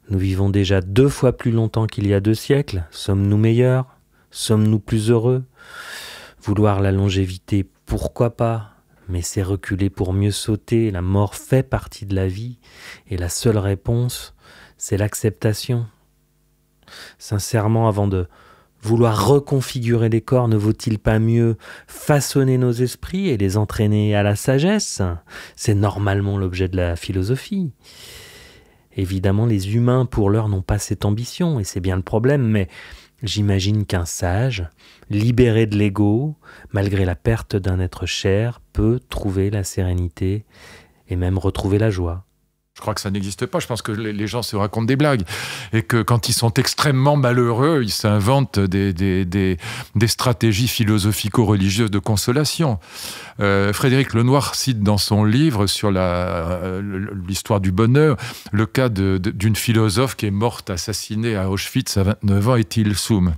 Nous vivons déjà 2 fois plus longtemps qu'il y a 2 siècles. Sommes-nous meilleurs? Sommes-nous plus heureux? Vouloir la longévité, pourquoi pas? Mais c'est reculer pour mieux sauter. La mort fait partie de la vie. Et la seule réponse, c'est l'acceptation. Sincèrement, avant de vouloir reconfigurer les corps, ne vaut-il pas mieux façonner nos esprits et les entraîner à la sagesse? C'est normalement l'objet de la philosophie. Évidemment, les humains, pour l'heure, n'ont pas cette ambition, et c'est bien le problème, mais j'imagine qu'un sage, libéré de l'ego, malgré la perte d'un être cher, peut trouver la sérénité et même retrouver la joie. Je crois que ça n'existe pas. Je pense que les gens se racontent des blagues. Et que quand ils sont extrêmement malheureux, ils s'inventent des stratégies philosophico-religieuses de consolation. Frédéric Lenoir cite dans son livre sur l'histoire du bonheur le cas d'une philosophe qui est morte assassinée à Auschwitz à 29 ans, Ethel Soum.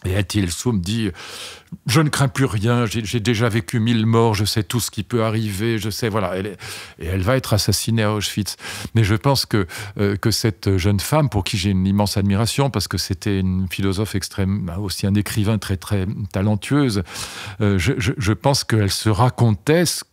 Et Ethel Soum dit « Je ne crains plus rien, j'ai déjà vécu 1000 morts, je sais tout ce qui peut arriver, je sais... » Voilà, et elle va être assassinée à Auschwitz. Mais je pense que cette jeune femme, pour qui j'ai une immense admiration, parce que c'était une philosophe extrême, aussi un écrivain très, très talentueuse, je pense qu'elle se racontait ce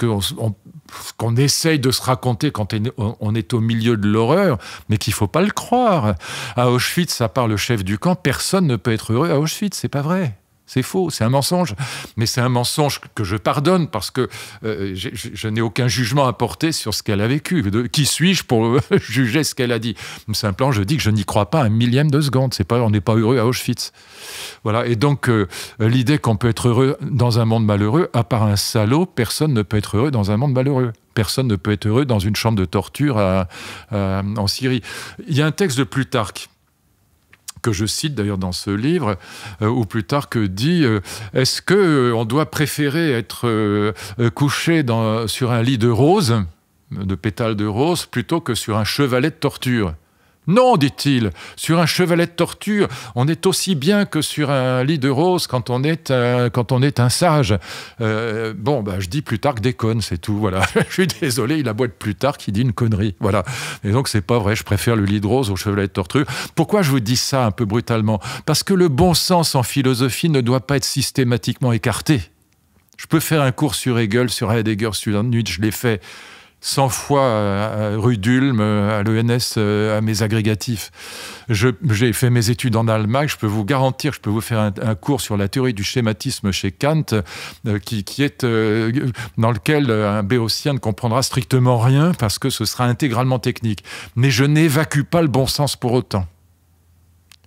qu'on essaye de se raconter quand on est au milieu de l'horreur, mais qu'il ne faut pas le croire. À Auschwitz, à part le chef du camp, personne ne peut être heureux à Auschwitz, c'est pas vrai. C'est faux, c'est un mensonge. Mais c'est un mensonge que je pardonne parce que je n'ai aucun jugement à porter sur ce qu'elle a vécu. Qui suis-je pour juger ce qu'elle a dit? Simplement, je dis que je n'y crois pas un millième de seconde. On n'est pas heureux à Auschwitz. Voilà. Et donc, l'idée qu'on peut être heureux dans un monde malheureux, à part un salaud, personne ne peut être heureux dans un monde malheureux. Personne ne peut être heureux dans une chambre de torture en Syrie. Il y a un texte de Plutarque que je cite d'ailleurs dans ce livre, où Plutarque dit est-ce qu'on doit préférer être couché sur un lit de roses, de pétales de rose, plutôt que sur un chevalet de torture? Non, dit-il, sur un chevalet de torture, on est aussi bien que sur un lit de rose quand on est un sage. Je dis Plutarque déconne, c'est tout, voilà. Je suis désolé, il a beau être Plutarque, il dit une connerie, voilà. Et donc c'est pas vrai, je préfère le lit de rose au chevalet de torture. Pourquoi je vous dis ça un peu brutalement? Parce que le bon sens en philosophie ne doit pas être systématiquement écarté. Je peux faire un cours sur Hegel, sur Heidegger, sur Nietzsche, je l'ai fait 100 fois rue d'Ulm, à l'ENS, à mes agrégatifs. J'ai fait mes études en Allemagne, je peux vous garantir, je peux vous faire un cours sur la théorie du schématisme chez Kant, qui est dans lequel un béotien ne comprendra strictement rien parce que ce sera intégralement technique. Mais je n'évacue pas le bon sens pour autant.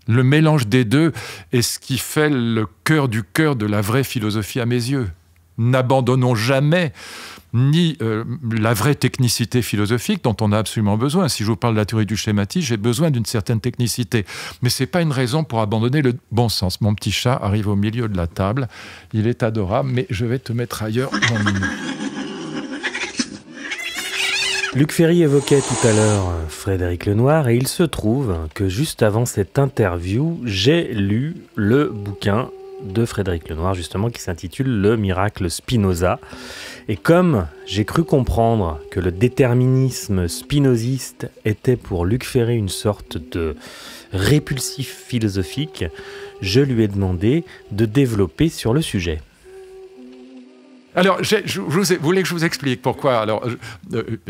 Le mélange des deux est ce qui fait le cœur du cœur de la vraie philosophie à mes yeux. N'abandonnons jamais ni la vraie technicité philosophique dont on a absolument besoin. Si je vous parle de la théorie du schématisme, j'ai besoin d'une certaine technicité. Mais ce n'est pas une raison pour abandonner le bon sens. Mon petit chat arrive au milieu de la table. Il est adorable, mais je vais te mettre ailleurs. Luc Ferry évoquait tout à l'heure Frédéric Lenoir et il se trouve que juste avant cette interview, j'ai lu le bouquin de Frédéric Lenoir, justement, qui s'intitule « Le miracle Spinoza ». Et comme j'ai cru comprendre que le déterminisme spinoziste était pour Luc Ferry une sorte de répulsif philosophique, je lui ai demandé de développer sur le sujet. Alors, vous voulez que je vous explique pourquoi? Alors,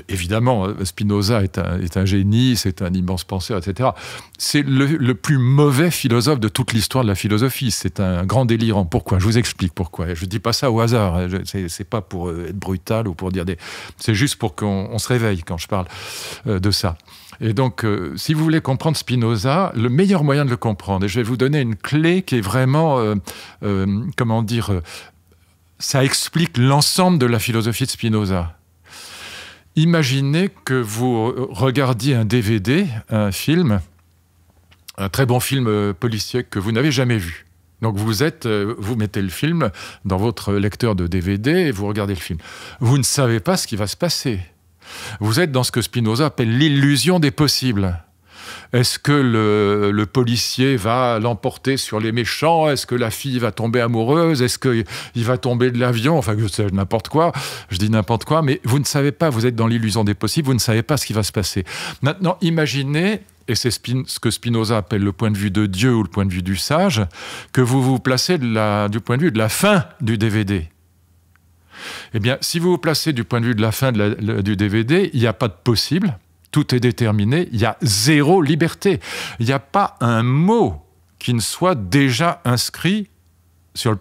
évidemment, Spinoza est un génie, c'est un immense penseur, etc. C'est le plus mauvais philosophe de toute l'histoire de la philosophie. C'est un grand délirant. Pourquoi? Je vous explique pourquoi. Je ne dis pas ça au hasard. C'est pas pour être brutal ou pour dire des... C'est juste pour qu'on se réveille quand je parle de ça. Et donc, si vous voulez comprendre Spinoza, le meilleur moyen de le comprendre, et je vais vous donner une clé qui est vraiment, ça explique l'ensemble de la philosophie de Spinoza. Imaginez que vous regardiez un DVD, un film, un très bon film policier que vous n'avez jamais vu. Donc vous mettez le film dans votre lecteur de DVD et vous regardez le film. Vous ne savez pas ce qui va se passer. Vous êtes dans ce que Spinoza appelle l'illusion des possibles. Est-ce que le policier va l'emporter sur les méchants? Est-ce que la fille va tomber amoureuse? Est-ce qu'il va tomber de l'avion? Enfin, c'est n'importe quoi. Je dis n'importe quoi, mais vous ne savez pas, vous êtes dans l'illusion des possibles, vous ne savez pas ce qui va se passer. Maintenant, imaginez, et c'est ce que Spinoza appelle le point de vue de Dieu ou le point de vue du sage, que vous vous placez du point de vue de la fin du DVD. Eh bien, si vous vous placez du point de vue de la fin du DVD, il n'y a pas de possible. Tout est déterminé, il y a zéro liberté. Il n'y a pas un mot qui ne soit déjà inscrit sur le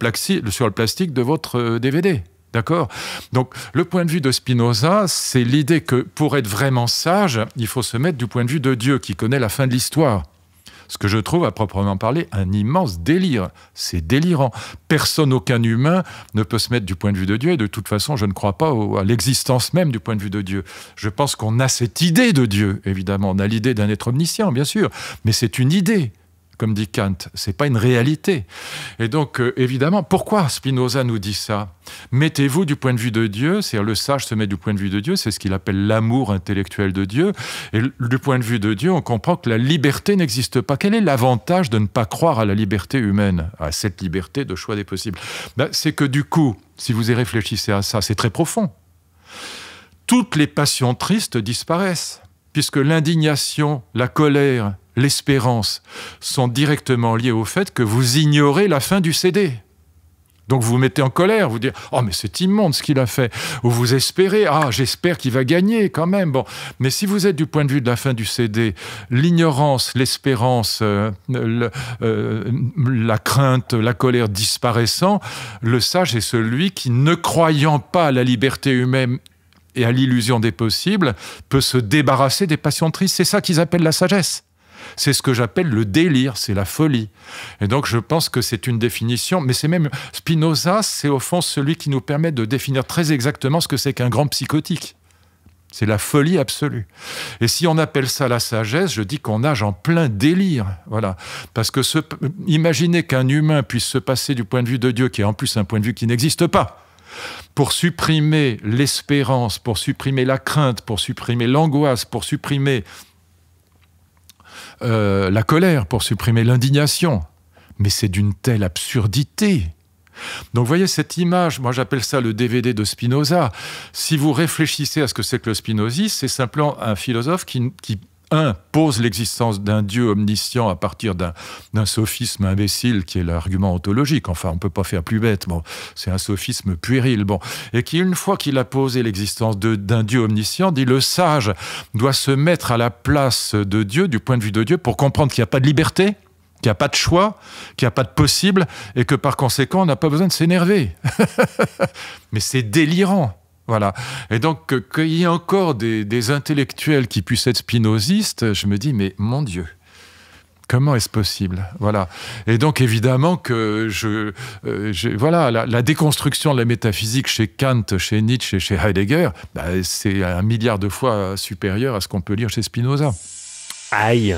plastique de votre DVD. D'accord? Donc, le point de vue de Spinoza, c'est l'idée que pour être vraiment sage, il faut se mettre du point de vue de Dieu, qui connaît la fin de l'histoire. Ce que je trouve, à proprement parler, un immense délire. C'est délirant. Personne, aucun humain ne peut se mettre du point de vue de Dieu. Et de toute façon, je ne crois pas à l'existence même du point de vue de Dieu. Je pense qu'on a cette idée de Dieu, évidemment. On a l'idée d'un être omniscient, bien sûr. Mais c'est une idée. Comme dit Kant, c'est pas une réalité. Et donc, évidemment, pourquoi Spinoza nous dit ça? Mettez-vous du point de vue de Dieu, c'est-à-dire le sage se met du point de vue de Dieu, c'est ce qu'il appelle l'amour intellectuel de Dieu. Et du point de vue de Dieu, on comprend que la liberté n'existe pas. Quel est l'avantage de ne pas croire à la liberté humaine, à cette liberté de choix des possibles? C'est que du coup, si vous y réfléchissez à ça, c'est très profond. Toutes les passions tristes disparaissent, puisque l'indignation, la colère, l'espérance sont directement liées au fait que vous ignorez la fin du CD. Donc vous vous mettez en colère, vous dites « Oh, mais c'est immonde ce qu'il a fait !» Ou vous espérez « Ah, j'espère qu'il va gagner quand même !» Bon. Mais si vous êtes du point de vue de la fin du CD, l'ignorance, l'espérance, la crainte, la colère disparaissant, le sage est celui qui, ne croyant pas à la liberté humaine et à l'illusion des possibles, peut se débarrasser des passions tristes. C'est ça qu'ils appellent la sagesse. C'est ce que j'appelle le délire, c'est la folie. Et donc je pense que c'est une définition, mais c'est même Spinoza, c'est au fond celui qui nous permet de définir très exactement ce que c'est qu'un grand psychotique. C'est la folie absolue. Et si on appelle ça la sagesse, je dis qu'on nage en plein délire. Voilà. Parce que imaginer qu'un humain puisse se passer du point de vue de Dieu, qui est en plus un point de vue qui n'existe pas, pour supprimer l'espérance, pour supprimer la crainte, pour supprimer l'angoisse, pour supprimer la colère, pour supprimer l'indignation. Mais c'est d'une telle absurdité. Donc vous voyez cette image, moi j'appelle ça le DVD de Spinoza. Si vous réfléchissez à ce que c'est que le spinozisme, c'est simplement un philosophe qui pose l'existence d'un Dieu omniscient à partir d'un sophisme imbécile qui est l'argument ontologique. Enfin, on ne peut pas faire plus bête. Bon, c'est un sophisme puéril. Bon. Et qui, une fois qu'il a posé l'existence d'un Dieu omniscient, dit le sage doit se mettre à la place de Dieu, du point de vue de Dieu, pour comprendre qu'il n'y a pas de liberté, qu'il n'y a pas de choix, qu'il n'y a pas de possible, et que par conséquent, on n'a pas besoin de s'énerver. Mais c'est délirant. Voilà. Et donc, qu'il y ait encore des intellectuels qui puissent être spinozistes, je me dis, mais mon Dieu, comment est-ce possible? Voilà. Et donc, évidemment que voilà, la déconstruction de la métaphysique chez Kant, chez Nietzsche et chez Heidegger, c'est 1 milliard de fois supérieur à ce qu'on peut lire chez Spinoza. Aïe!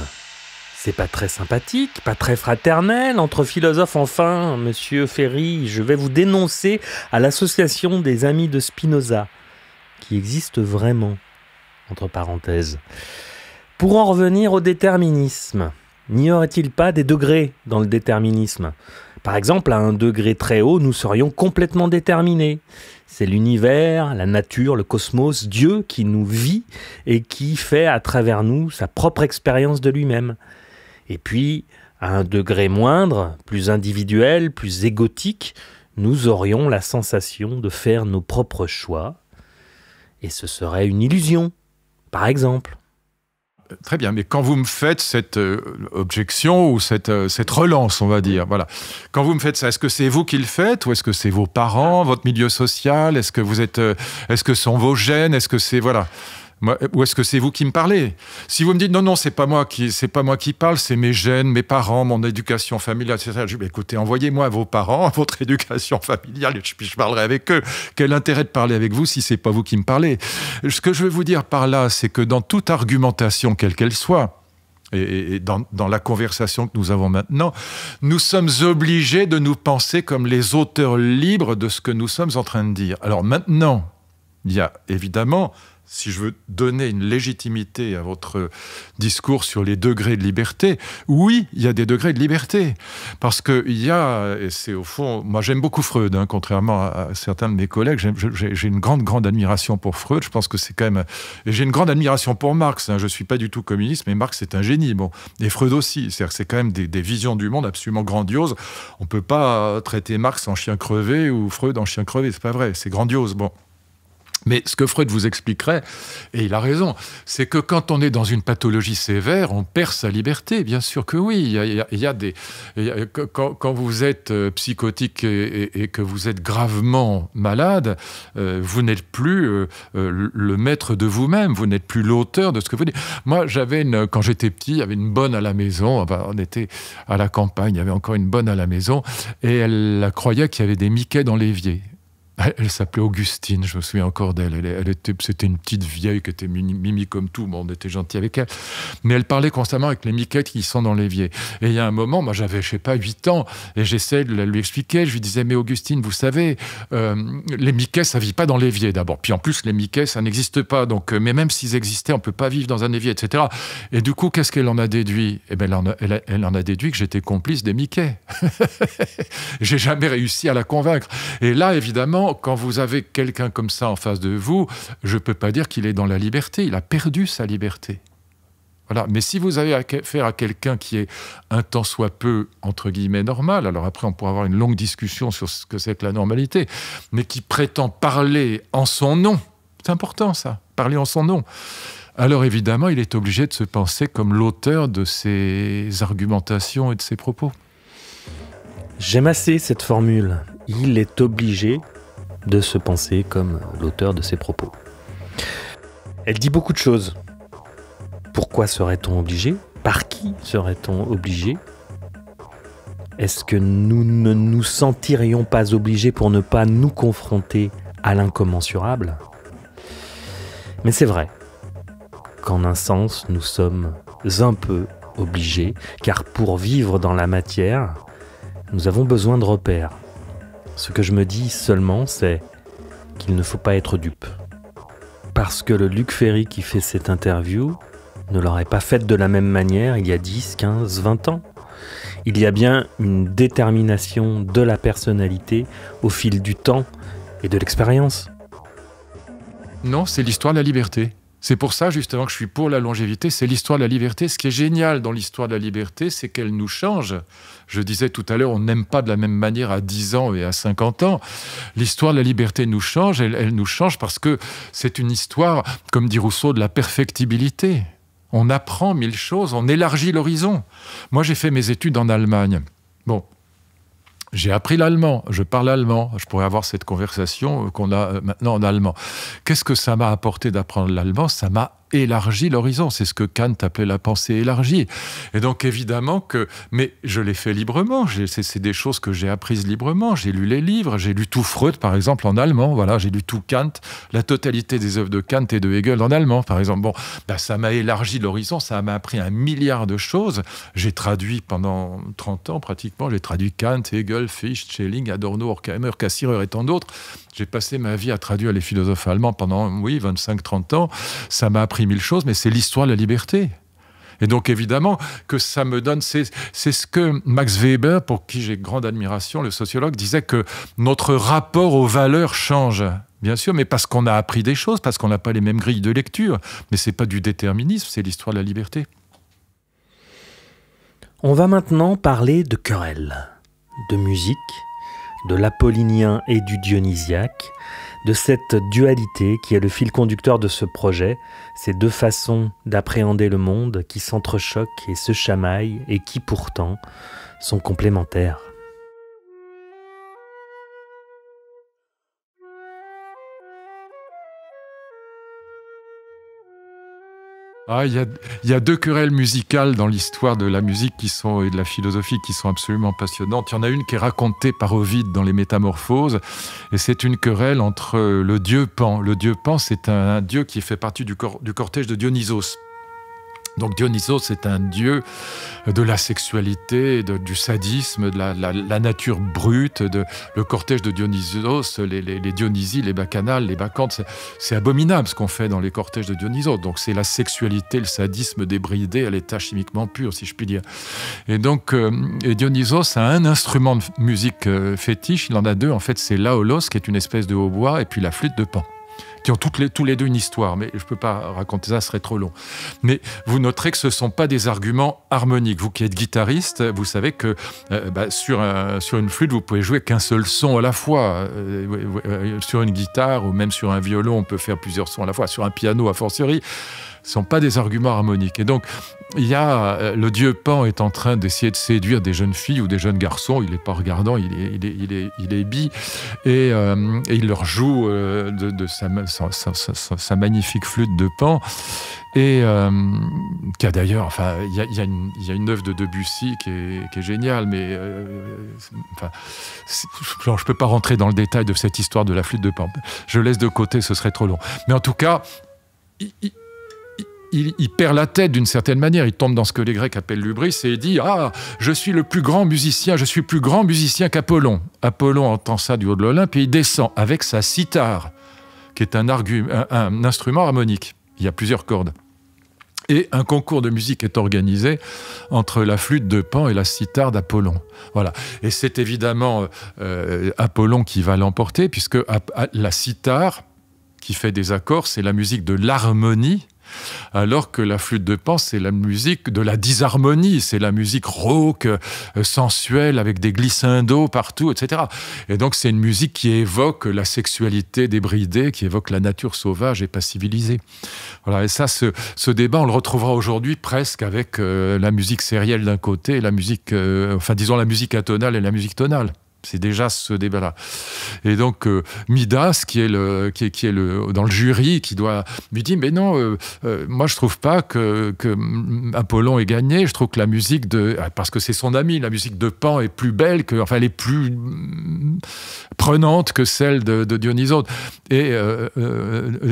C'est pas très sympathique, pas très fraternel entre philosophes. Enfin, monsieur Ferry, je vais vous dénoncer à l'association des amis de Spinoza, qui existe vraiment, entre parenthèses. Pour en revenir au déterminisme, n'y aurait-il pas des degrés dans le déterminisme? Par exemple, à un degré très haut, nous serions complètement déterminés. C'est l'univers, la nature, le cosmos, Dieu qui nous vit et qui fait à travers nous sa propre expérience de lui-même. Et puis, à un degré moindre, plus individuel, plus égotique, nous aurions la sensation de faire nos propres choix. Et ce serait une illusion, par exemple. Très bien, mais quand vous me faites cette objection ou cette relance, on va dire, voilà. Quand vous me faites ça, est-ce que c'est vous qui le faites ou est-ce que c'est vos parents, votre milieu social? Est-ce que sont vos gènes? Est-ce que c'est, voilà. Ou est-ce que c'est vous qui me parlez? Si vous me dites non, c'est pas moi qui parle, c'est mes gènes, mes parents, mon éducation familiale, etc. Je dis, écoutez, envoyez-moi vos parents, votre éducation familiale, et je parlerai avec eux. Quel intérêt de parler avec vous si c'est pas vous qui me parlez? Ce que je veux vous dire par là, c'est que dans toute argumentation, quelle qu'elle soit, et dans la conversation que nous avons maintenant, nous sommes obligés de nous penser comme les auteurs libres de ce que nous sommes en train de dire. Alors maintenant, il y a évidemment, si je veux donner une légitimité à votre discours sur les degrés de liberté, oui, il y a des degrés de liberté. Parce qu'il y a, et c'est au fond, moi j'aime beaucoup Freud, hein, contrairement à certains de mes collègues, j'ai une grande admiration pour Freud, je pense que c'est quand même... Et j'ai une grande admiration pour Marx, hein, je ne suis pas du tout communiste, mais Marx c'est un génie, bon. Et Freud aussi, c'est-à-dire que c'est quand même des visions du monde absolument grandioses. On ne peut pas traiter Marx en chien crevé ou Freud en chien crevé, c'est pas vrai, c'est grandiose, bon. Mais ce que Freud vous expliquerait, et il a raison, c'est que quand on est dans une pathologie sévère, on perd sa liberté, bien sûr que oui. Quand vous êtes psychotique et que vous êtes gravement malade, vous n'êtes plus le maître de vous-même, vous n'êtes plus l'auteur de ce que vous dites. Moi, quand j'étais petit, il y avait une bonne à la maison, on était à la campagne, il y avait encore une bonne à la maison, et elle croyait qu'il y avait des Mickey dans l'évier. Elle s'appelait Augustine, je me souviens encore d'elle. C'était une petite vieille qui était mimi comme tout, bon, on était gentil avec elle. Mais elle parlait constamment avec les miquettes qui sont dans l'évier. Et il y a un moment, moi j'avais, 8 ans, et j'essayais de lui expliquer, je lui disais, mais Augustine, vous savez, les miquets, ça ne vit pas dans l'évier d'abord. Puis en plus, les miquets, ça n'existe pas. Donc, mais même s'ils existaient, on ne peut pas vivre dans un évier, etc. Et du coup, qu'est-ce qu'elle en a déduit? Eh bien, elle en a déduit que j'étais complice des miquets. J'ai jamais réussi à la convaincre. Et là, évidemment, quand vous avez quelqu'un comme ça en face de vous, je ne peux pas dire qu'il est dans la liberté. Il a perdu sa liberté. Voilà. Mais si vous avez affaire à quelqu'un qui est un tant soit peu, entre guillemets, normal, alors après on pourra avoir une longue discussion sur ce que c'est que la normalité, mais qui prétend parler en son nom, c'est important ça, parler en son nom, alors évidemment il est obligé de se penser comme l'auteur de ses argumentations et de ses propos. J'aime assez cette formule. Il est obligé de se penser comme l'auteur de ses propos. Elle dit beaucoup de choses. Pourquoi serait-on obligé? Par qui serait-on obligé? Est-ce que nous ne nous sentirions pas obligés pour ne pas nous confronter à l'incommensurable? Mais c'est vrai qu'en un sens, nous sommes un peu obligés, car pour vivre dans la matière, nous avons besoin de repères. Ce que je me dis seulement, c'est qu'il ne faut pas être dupe. Parce que le Luc Ferry qui fait cette interview ne l'aurait pas faite de la même manière il y a 10, 15, 20 ans. Il y a bien une détermination de la personnalité au fil du temps et de l'expérience. Non, c'est l'histoire de la liberté. C'est pour ça justement que je suis pour la longévité, c'est l'histoire de la liberté. Ce qui est génial dans l'histoire de la liberté, c'est qu'elle nous change. Je disais tout à l'heure, on n'aime pas de la même manière à 10 ans et à 50 ans. L'histoire de la liberté nous change, elle nous change parce que c'est une histoire, comme dit Rousseau, de la perfectibilité. On apprend 1000 choses, on élargit l'horizon. Moi, j'ai fait mes études en Allemagne. Bon, j'ai appris l'allemand, je parle allemand. Je pourrais avoir cette conversation qu'on a maintenant en allemand. Qu'est-ce que ça m'a apporté d'apprendre l'allemand? Ça m'a élargi l'horizon. C'est ce que Kant appelait la pensée élargie. Et donc, évidemment que... Mais je l'ai fait librement. C'est des choses que j'ai apprises librement. J'ai lu les livres. J'ai lu tout Freud, par exemple, en allemand. Voilà, j'ai lu tout Kant, la totalité des œuvres de Kant et de Hegel en allemand, par exemple. Bon, ben, ça m'a élargi l'horizon. Ça m'a appris 1 milliard de choses. J'ai traduit pendant 30 ans, pratiquement. J'ai traduit Kant, Hegel, Fichte, Schelling, Adorno, Horkheimer, Cassirer et tant d'autres. J'ai passé ma vie à traduire les philosophes allemands pendant, 25-30 ans. Ça m'a appris 1000 choses, mais c'est l'histoire de la liberté. Et donc, évidemment, que ça me donne... C'est ce que Max Weber, pour qui j'ai grande admiration, le sociologue, disait que notre rapport aux valeurs change. Bien sûr, mais parce qu'on a appris des choses, parce qu'on n'a pas les mêmes grilles de lecture. Mais ce n'est pas du déterminisme, c'est l'histoire de la liberté. On va maintenant parler de querelle, de musique, de l'apollinien et du dionysiaque, de cette dualité qui est le fil conducteur de ce projet, ces deux façons d'appréhender le monde qui s'entrechoquent et se chamaillent et qui pourtant sont complémentaires. Ah, il y a 2 querelles musicales dans l'histoire de la musique et de la philosophie qui sont absolument passionnantes. Il y en a une qui est racontée par Ovide dans les Métamorphoses, et c'est une querelle entre le dieu Pan. Le dieu Pan, c'est un dieu qui fait partie du cortège de Dionysos. Donc Dionysos, c'est un dieu de la sexualité, du sadisme, de la nature brute, le cortège de Dionysos, les Dionysies, les bacchanales, les bacchantes. C'est abominable ce qu'on fait dans les cortèges de Dionysos. Donc c'est la sexualité, le sadisme débridé à l'état chimiquement pur, si je puis dire. Et donc Dionysos a un instrument de musique fétiche, il en a 2. En fait, c'est l'aolos, qui est une espèce de hautbois, et puis la flûte de Pan, qui ont tous les 2 une histoire, mais je ne peux pas raconter ça, ce serait trop long. Mais vous noterez que ce ne sont pas des arguments harmoniques. Vous qui êtes guitariste, vous savez que sur une flûte, vous pouvez jouer qu'un seul son à la fois. Sur une guitare ou même sur un violon, on peut faire plusieurs sons à la fois. Sur un piano, a fortiori, ce ne sont pas des arguments harmoniques. Et donc, le dieu Pan est en train d'essayer de séduire des jeunes filles ou des jeunes garçons. Il n'est pas regardant, il est bi. Et il leur joue de sa magnifique flûte de Pan. Et qui a d'ailleurs, enfin, il y a une œuvre de Debussy qui est géniale, mais je ne peux pas rentrer dans le détail de cette histoire de la flûte de Pan. Je laisse de côté, ce serait trop long. Mais en tout cas, il perd la tête d'une certaine manière, il tombe dans ce que les Grecs appellent l'hubris et il dit « Ah, je suis le plus grand musicien, je suis plus grand musicien qu'Apollon ». Apollon entend ça du haut de l'Olympe et il descend avec sa cithare, qui est un instrument harmonique. Il y a plusieurs cordes. Et un concours de musique est organisé entre la flûte de Pan et la cithare d'Apollon. Voilà. Et c'est évidemment Apollon qui va l'emporter, puisque la cithare, qui fait des accords, c'est la musique de l'harmonie. alors que la flûte de Pan, c'est la musique de la disharmonie, c'est la musique rauque, sensuelle, avec des glissando partout, etc. Et donc c'est une musique qui évoque la sexualité débridée, qui évoque la nature sauvage et pas civilisée. Voilà, et ça, ce débat, on le retrouvera aujourd'hui presque avec la musique sérielle d'un côté, et la musique, disons la musique atonale et la musique tonale. C'est déjà ce débat-là. Et donc Midas, qui est dans le jury, qui lui dit mais non, moi je trouve pas que Apollon ait gagné. Je trouve que la musique parce que c'est son ami, la musique de Pan est plus belle elle est plus prenante que celle de Dionysos et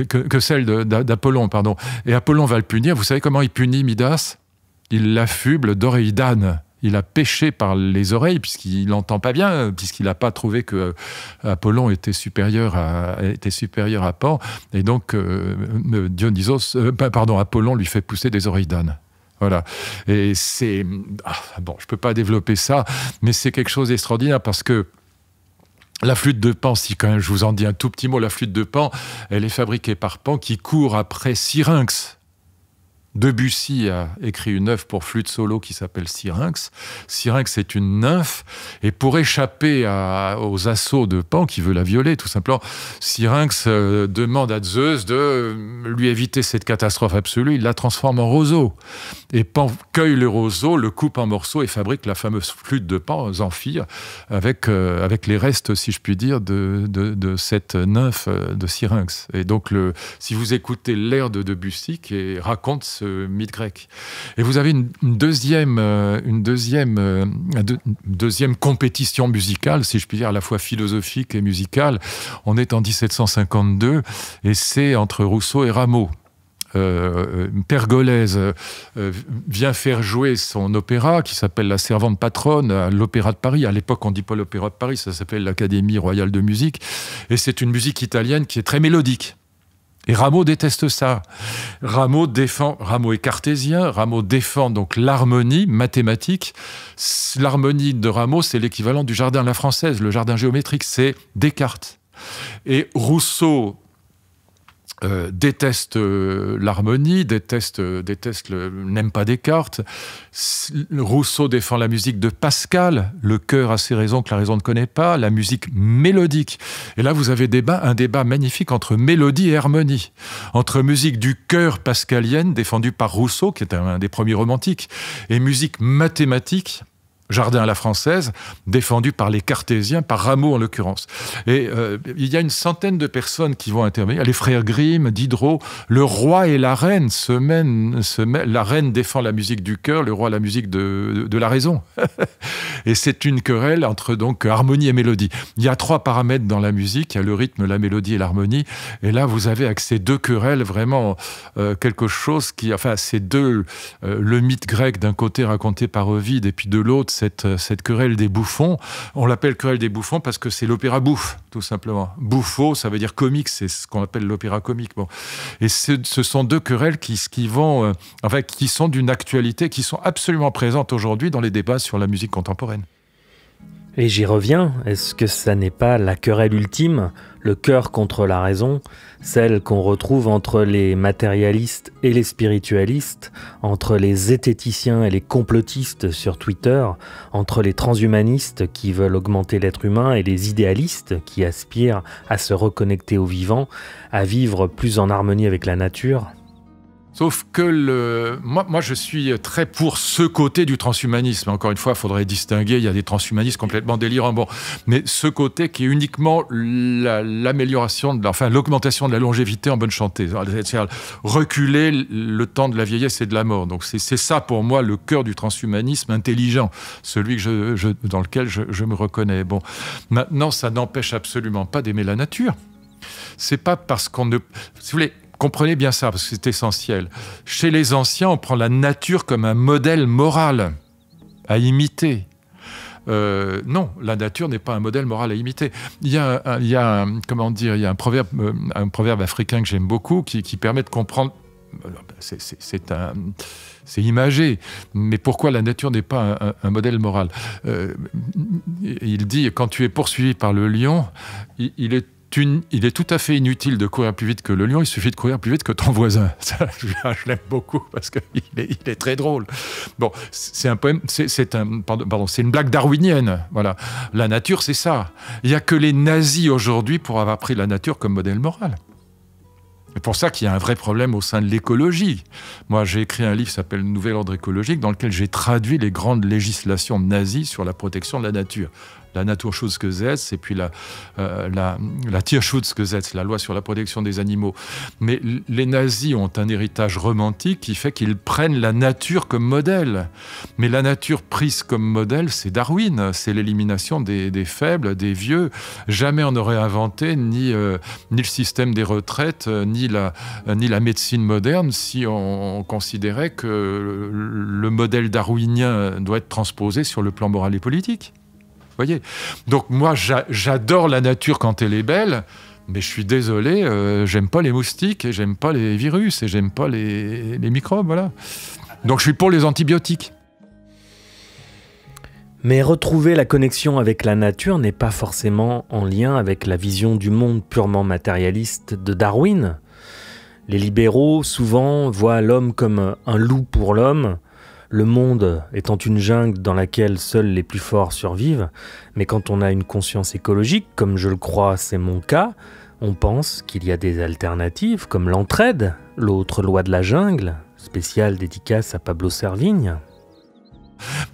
que celle d'Apollon, pardon. Et Apollon va le punir. Vous savez comment il punit Midas? Il l'affuble d'oreilles-d'âne. Il a péché par les oreilles, puisqu'il n'entend pas bien, puisqu'il n'a pas trouvé que Apollon était supérieur à Pan. Et donc, Apollon lui fait pousser des oreilles d'âne. Voilà. Et c'est... je ne peux pas développer ça, mais c'est quelque chose d'extraordinaire, parce que la flûte de Pan, si quand même je vous en dis un tout petit mot, la flûte de Pan, elle est fabriquée par Pan, qui court après Syrinx. Debussy a écrit une œuvre pour flûte solo qui s'appelle Syrinx. Syrinx est une nymphe, et pour échapper aux assauts de Pan, qui veut la violer tout simplement, Syrinx demande à Zeus de lui éviter cette catastrophe absolue. Il la transforme en roseau. Et Pan cueille le roseau, le coupe en morceaux et fabrique la fameuse flûte de Pan, Zamphire, avec les restes, si je puis dire, de cette nymphe de Syrinx. Et donc, si vous écoutez l'air de Debussy, qui raconte ce mythe grec. Et vous avez une deuxième compétition musicale, si je puis dire, à la fois philosophique et musicale. On est en 1752 et c'est entre Rousseau et Rameau. Pergolèse vient faire jouer son opéra qui s'appelle La Servante Patronne à l'Opéra de Paris. À l'époque, on ne dit pas l'Opéra de Paris, ça s'appelle l'Académie Royale de Musique. Et c'est une musique italienne qui est très mélodique. Et Rameau déteste ça. Rameau est cartésien, Rameau défend donc l'harmonie mathématique. L'harmonie de Rameau, c'est l'équivalent du jardin à la française. Le jardin géométrique, c'est Descartes. Et Rousseau déteste l'harmonie, n'aime pas Descartes. Rousseau défend la musique de Pascal, le cœur a ses raisons que la raison ne connaît pas, la musique mélodique. Et là, vous avez un débat magnifique entre mélodie et harmonie, entre musique du cœur pascalienne, défendue par Rousseau, qui est un des premiers romantiques, et musique mathématique, Jardin à la française, défendu par les cartésiens, par Rameau en l'occurrence. Et il y a une centaine de personnes qui vont intervenir. Les frères Grimm, Diderot, le roi et la reine se mêlent. La reine défend la musique du cœur, le roi la musique de la raison. Et c'est une querelle entre donc harmonie et mélodie. Il y a 3 paramètres dans la musique, il y a le rythme, la mélodie et l'harmonie. Et là, vous avez avec ces 2 querelles vraiment quelque chose qui... Enfin, ces deux... le mythe grec d'un côté raconté par Ovide et puis de l'autre, cette querelle des bouffons. On l'appelle querelle des bouffons parce que c'est l'opéra bouffe, tout simplement. Bouffo, ça veut dire comique, c'est ce qu'on appelle l'opéra comique. Bon. Et ce sont 2 querelles qui sont d'une actualité, qui sont absolument présentes aujourd'hui dans les débats sur la musique contemporaine. Et j'y reviens, est-ce que ça n'est pas la querelle ultime, le cœur contre la raison, celle qu'on retrouve entre les matérialistes et les spiritualistes, entre les zététiciens et les complotistes sur Twitter, entre les transhumanistes qui veulent augmenter l'être humain et les idéalistes qui aspirent à se reconnecter au vivant, à vivre plus en harmonie avec la nature ? Sauf que moi, je suis très pour ce côté du transhumanisme. Encore une fois, il faudrait distinguer. Il y a des transhumanistes complètement délirants. Bon, mais ce côté qui est uniquement l'augmentation de la longévité en bonne santé. C'est-à-dire reculer le temps de la vieillesse et de la mort. Donc c'est ça pour moi le cœur du transhumanisme intelligent, celui dans lequel je me reconnais. Bon, maintenant, ça n'empêche absolument pas d'aimer la nature. C'est pas parce qu'on ne... Si vous voulez, comprenez bien ça, parce que c'est essentiel. Chez les anciens, on prend la nature comme un modèle moral à imiter. Non, la nature n'est pas un modèle moral à imiter. Il y a un proverbe africain que j'aime beaucoup qui permet de comprendre. C'est imagé, mais pourquoi la nature n'est pas un modèle moral ? Il dit, quand tu es poursuivi par le lion, il est il est tout à fait inutile de courir plus vite que le lion, il suffit de courir plus vite que ton voisin. Ça, je l'aime beaucoup parce qu'il est très drôle. Bon, c'est un poème, c'est une blague darwinienne. Voilà. La nature, c'est ça. Il n'y a que les nazis aujourd'hui pour avoir pris la nature comme modèle moral. C'est pour ça qu'il y a un vrai problème au sein de l'écologie. Moi, j'ai écrit un livre qui s'appelle « Nouvel ordre écologique » dans lequel j'ai traduit les grandes législations nazies sur la protection de la nature. La Naturschutzgesetz et puis la Tierschutzgesetz, la loi sur la protection des animaux. Mais les nazis ont un héritage romantique qui fait qu'ils prennent la nature comme modèle. Mais la nature prise comme modèle, c'est Darwin, c'est l'élimination des faibles, des vieux. Jamais on n'aurait inventé ni le système des retraites, ni la médecine moderne si on considérait que le modèle darwinien doit être transposé sur le plan moral et politique. Voyez. Donc moi, j'adore la nature quand elle est belle, mais je suis désolé, j'aime pas les moustiques, et j'aime pas les virus, et j'aime pas les microbes, voilà. Donc je suis pour les antibiotiques. Mais retrouver la connexion avec la nature n'est pas forcément en lien avec la vision du monde purement matérialiste de Darwin. Les libéraux, souvent, voient l'homme comme un loup pour l'homme, le monde étant une jungle dans laquelle seuls les plus forts survivent, mais quand on a une conscience écologique, comme je le crois c'est mon cas, on pense qu'il y a des alternatives comme l'entraide, l'autre loi de la jungle, spéciale dédicace à Pablo Servigne.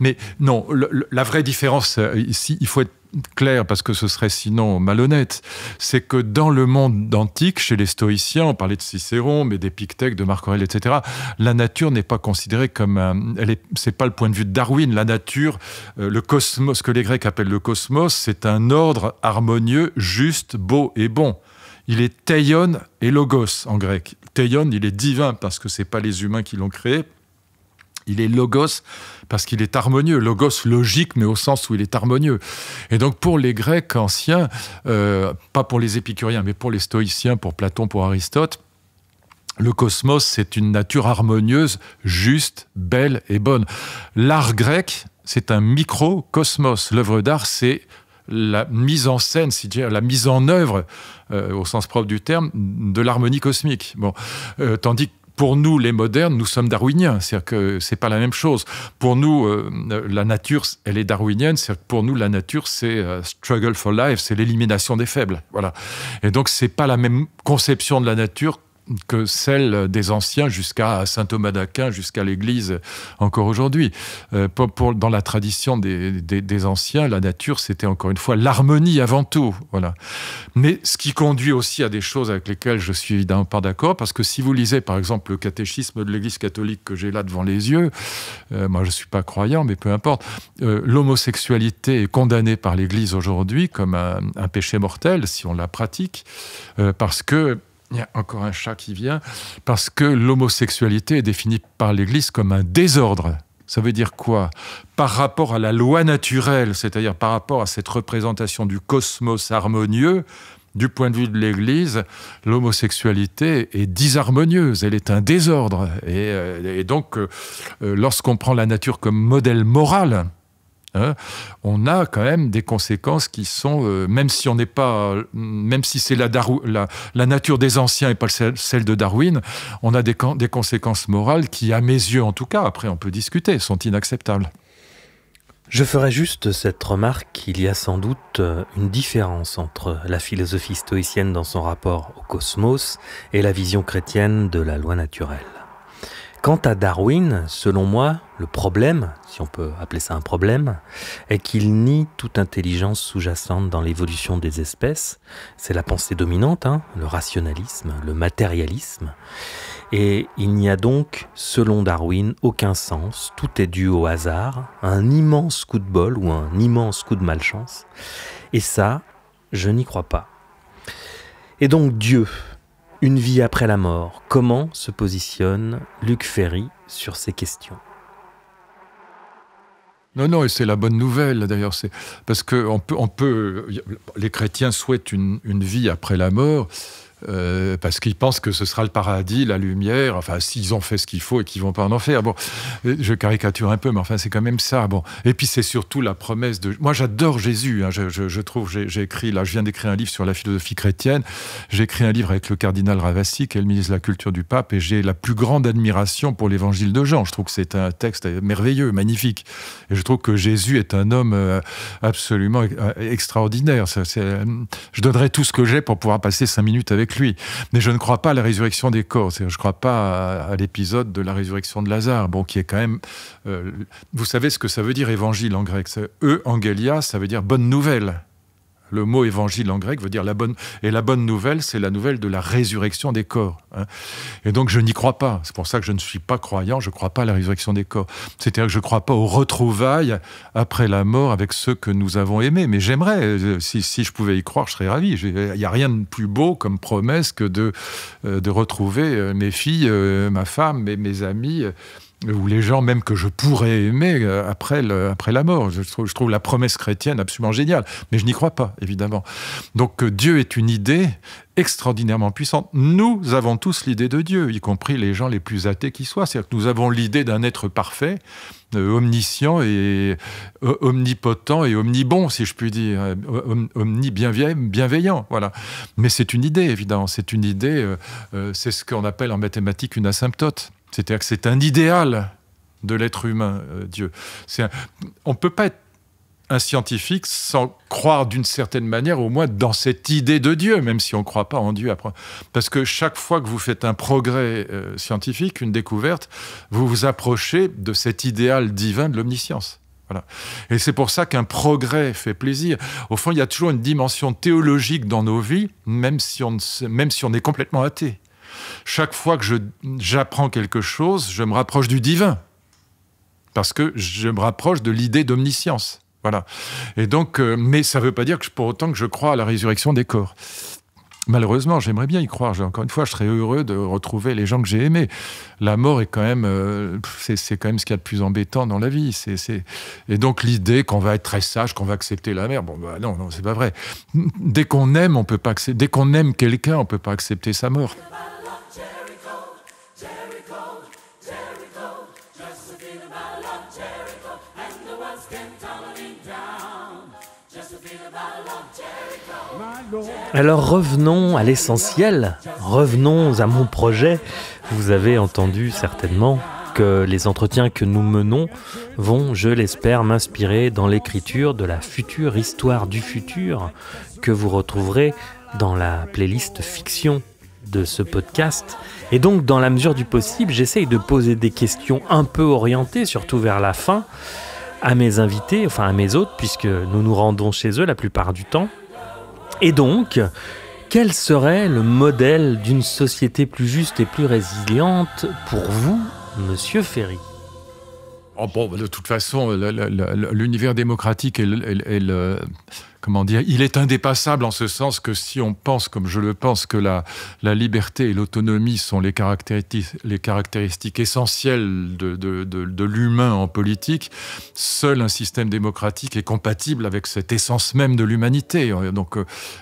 Mais non, la vraie différence ici, il faut être clair parce que ce serait sinon malhonnête, c'est que dans le monde antique, chez les stoïciens, on parlait de Cicéron, mais d'Épictète, de Marc Aurèle, etc., la nature n'est pas considérée comme c'est pas le point de vue de Darwin. La nature, le cosmos, ce que les Grecs appellent le cosmos, c'est un ordre harmonieux, juste, beau et bon. Il est teion et logos en grec. Teion, il est divin parce que c'est pas les humains qui l'ont créé. Il est logos parce qu'il est harmonieux. Logos, logique, mais au sens où il est harmonieux. Et donc, pour les Grecs anciens, pas pour les épicuriens, mais pour les stoïciens, pour Platon, pour Aristote, le cosmos, c'est une nature harmonieuse, juste, belle et bonne. L'art grec, c'est un microcosmos. L'œuvre d'art, c'est la mise en scène, c'est-à-dire la mise en œuvre, au sens propre du terme, de l'harmonie cosmique. Bon, tandis que pour nous, les modernes, nous sommes darwiniens, c'est-à-dire que c'est pas la même chose. Pour nous, la nature, elle est darwinienne, c'est-à-dire que pour nous, la nature, c'est struggle for life, c'est l'élimination des faibles. Voilà. Et donc, c'est pas la même conception de la nature que celle des anciens jusqu'à saint Thomas d'Aquin, jusqu'à l'Église encore aujourd'hui. Dans la tradition des anciens, la nature, c'était encore une fois l'harmonie avant tout. Voilà. Mais ce qui conduit aussi à des choses avec lesquelles je suis évidemment pas d'accord, parce que si vous lisez par exemple le catéchisme de l'Église catholique que j'ai là devant les yeux, moi je suis pas croyant, mais peu importe, l'homosexualité est condamnée par l'Église aujourd'hui comme un péché mortel si on la pratique, parce que il y a encore un chat qui vient, parce que l'homosexualité est définie par l'Église comme un désordre. Ça veut dire quoi? Par rapport à la loi naturelle, c'est-à-dire par rapport à cette représentation du cosmos harmonieux, du point de vue de l'Église, l'homosexualité est disharmonieuse, elle est un désordre. Et donc, lorsqu'on prend la nature comme modèle moral, on a quand même des conséquences qui sont, même si c'est la nature des anciens et pas celle de Darwin, on a des conséquences morales qui, à mes yeux en tout cas, après on peut discuter, sont inacceptables. Je ferai juste cette remarque qu'il y a sans doute une différence entre la philosophie stoïcienne dans son rapport au cosmos et la vision chrétienne de la loi naturelle. Quant à Darwin, selon moi, le problème, si on peut appeler ça un problème, est qu'il nie toute intelligence sous-jacente dans l'évolution des espèces. C'est la pensée dominante, le rationalisme, le matérialisme. Et il n'y a donc, selon Darwin, aucun sens. Tout est dû au hasard, un immense coup de bol ou un immense coup de malchance. Et ça, je n'y crois pas. Et donc Dieu, une vie après la mort, comment se positionne Luc Ferry sur ces questions? Non, et c'est la bonne nouvelle d'ailleurs, c'est parce que les chrétiens souhaitent une vie après la mort. parce qu'ils pensent que ce sera le paradis, la lumière, enfin, s'ils ont fait ce qu'il faut et qu'ils vont pas en enfer. Bon, je caricature un peu, mais enfin, c'est quand même ça. Bon. Et puis, c'est surtout la promesse de... Moi, j'adore Jésus, hein. Je trouve, j'ai écrit, là, je viens d'écrire un livre sur la philosophie chrétienne, j'ai écrit un livre avec le cardinal Ravasi, qui est le ministre de la Culture du Pape, et j'ai la plus grande admiration pour l'évangile de Jean. Je trouve que c'est un texte merveilleux, magnifique. Et je trouve que Jésus est un homme absolument extraordinaire. Je donnerais tout ce que j'ai pour pouvoir passer 5 minutes avec lui. Mais je ne crois pas à la résurrection des corps. Je ne crois pas à l'épisode de la résurrection de Lazare, bon, qui est quand même... vous savez ce que ça veut dire évangile en grec? Angelia, ça veut dire bonne nouvelle. Le mot évangile en grec veut dire la bonne... Et la bonne nouvelle, c'est la nouvelle de la résurrection des corps. Hein. Et donc, je n'y crois pas. C'est pour ça que je ne suis pas croyant. Je ne crois pas à la résurrection des corps. C'est-à-dire que je ne crois pas aux retrouvailles après la mort avec ceux que nous avons aimés. Mais j'aimerais. Si je pouvais y croire, je serais ravi. Il n'y a rien de plus beau comme promesse que de retrouver mes filles, ma femme, mes amis... ou les gens même que je pourrais aimer après la mort. Je trouve la promesse chrétienne absolument géniale, mais je n'y crois pas, évidemment. Donc Dieu est une idée extraordinairement puissante. Nous avons tous l'idée de Dieu, y compris les gens les plus athées qui soient. C'est-à-dire que nous avons l'idée d'un être parfait, omniscient et omnipotent et omnibon, si je puis dire, bienveillant, voilà. Mais c'est une idée, évidemment. C'est une idée, c'est ce qu'on appelle en mathématiques une asymptote. C'est-à-dire que c'est un idéal de l'être humain, Dieu. On ne peut pas être un scientifique sans croire d'une certaine manière, au moins dans cette idée de Dieu, même si on ne croit pas en Dieu après. Parce que chaque fois que vous faites un progrès scientifique, une découverte, vous vous approchez de cet idéal divin de l'omniscience. Voilà. Et c'est pour ça qu'un progrès fait plaisir. Au fond, il y a toujours une dimension théologique dans nos vies, même si on est complètement athée. Chaque fois que j'apprends quelque chose, je me rapproche du divin. Parce que je me rapproche de l'idée d'omniscience. Voilà. Et donc, mais ça ne veut pas dire que pour autant que je crois à la résurrection des corps. Malheureusement, j'aimerais bien y croire. Encore une fois, je serais heureux de retrouver les gens que j'ai aimés. La mort est quand même, c'est quand même ce qu'il y a de plus embêtant dans la vie. Et donc l'idée qu'on va être très sage, qu'on va accepter la mort, bon, bah non, c'est pas vrai. Dès qu'on aime, on peut pas accepter. Dès qu'on aime quelqu'un, on peut pas accepter sa mort. Alors revenons à l'essentiel, revenons à mon projet. Vous avez entendu certainement que les entretiens que nous menons vont, je l'espère, m'inspirer dans l'écriture de la future histoire du futur que vous retrouverez dans la playlist fiction de ce podcast. Et donc, dans la mesure du possible, j'essaye de poser des questions un peu orientées, surtout vers la fin, à mes invités, enfin à mes hôtes, puisque nous nous rendons chez eux la plupart du temps. Et donc, quel serait le modèle d'une société plus juste et plus résiliente pour vous, Monsieur Ferry ? Oh bon, de toute façon, l'univers démocratique comment dire, il est indépassable en ce sens que si on pense, comme je le pense, que la liberté et l'autonomie sont les caractéristiques essentielles de l'humain en politique, seul un système démocratique est compatible avec cette essence même de l'humanité. Donc,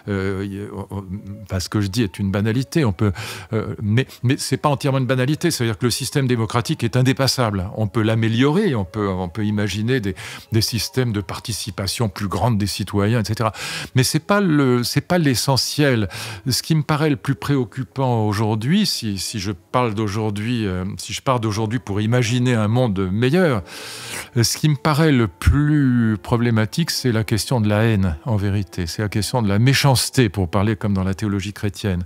ce que je dis est une banalité. Mais c'est pas entièrement une banalité. C'est-à-dire que le système démocratique est indépassable. On peut l'améliorer. On peut imaginer des systèmes de participation plus grande des citoyens, etc. Mais c'est pas l'essentiel. Ce qui me paraît le plus préoccupant aujourd'hui, si je parle d'aujourd'hui, si je pars d'aujourd'hui pour imaginer un monde meilleur, ce qui me paraît le plus problématique, c'est la question de la haine, en vérité. C'est la question de la méchanceté, pour parler comme dans la théologie chrétienne.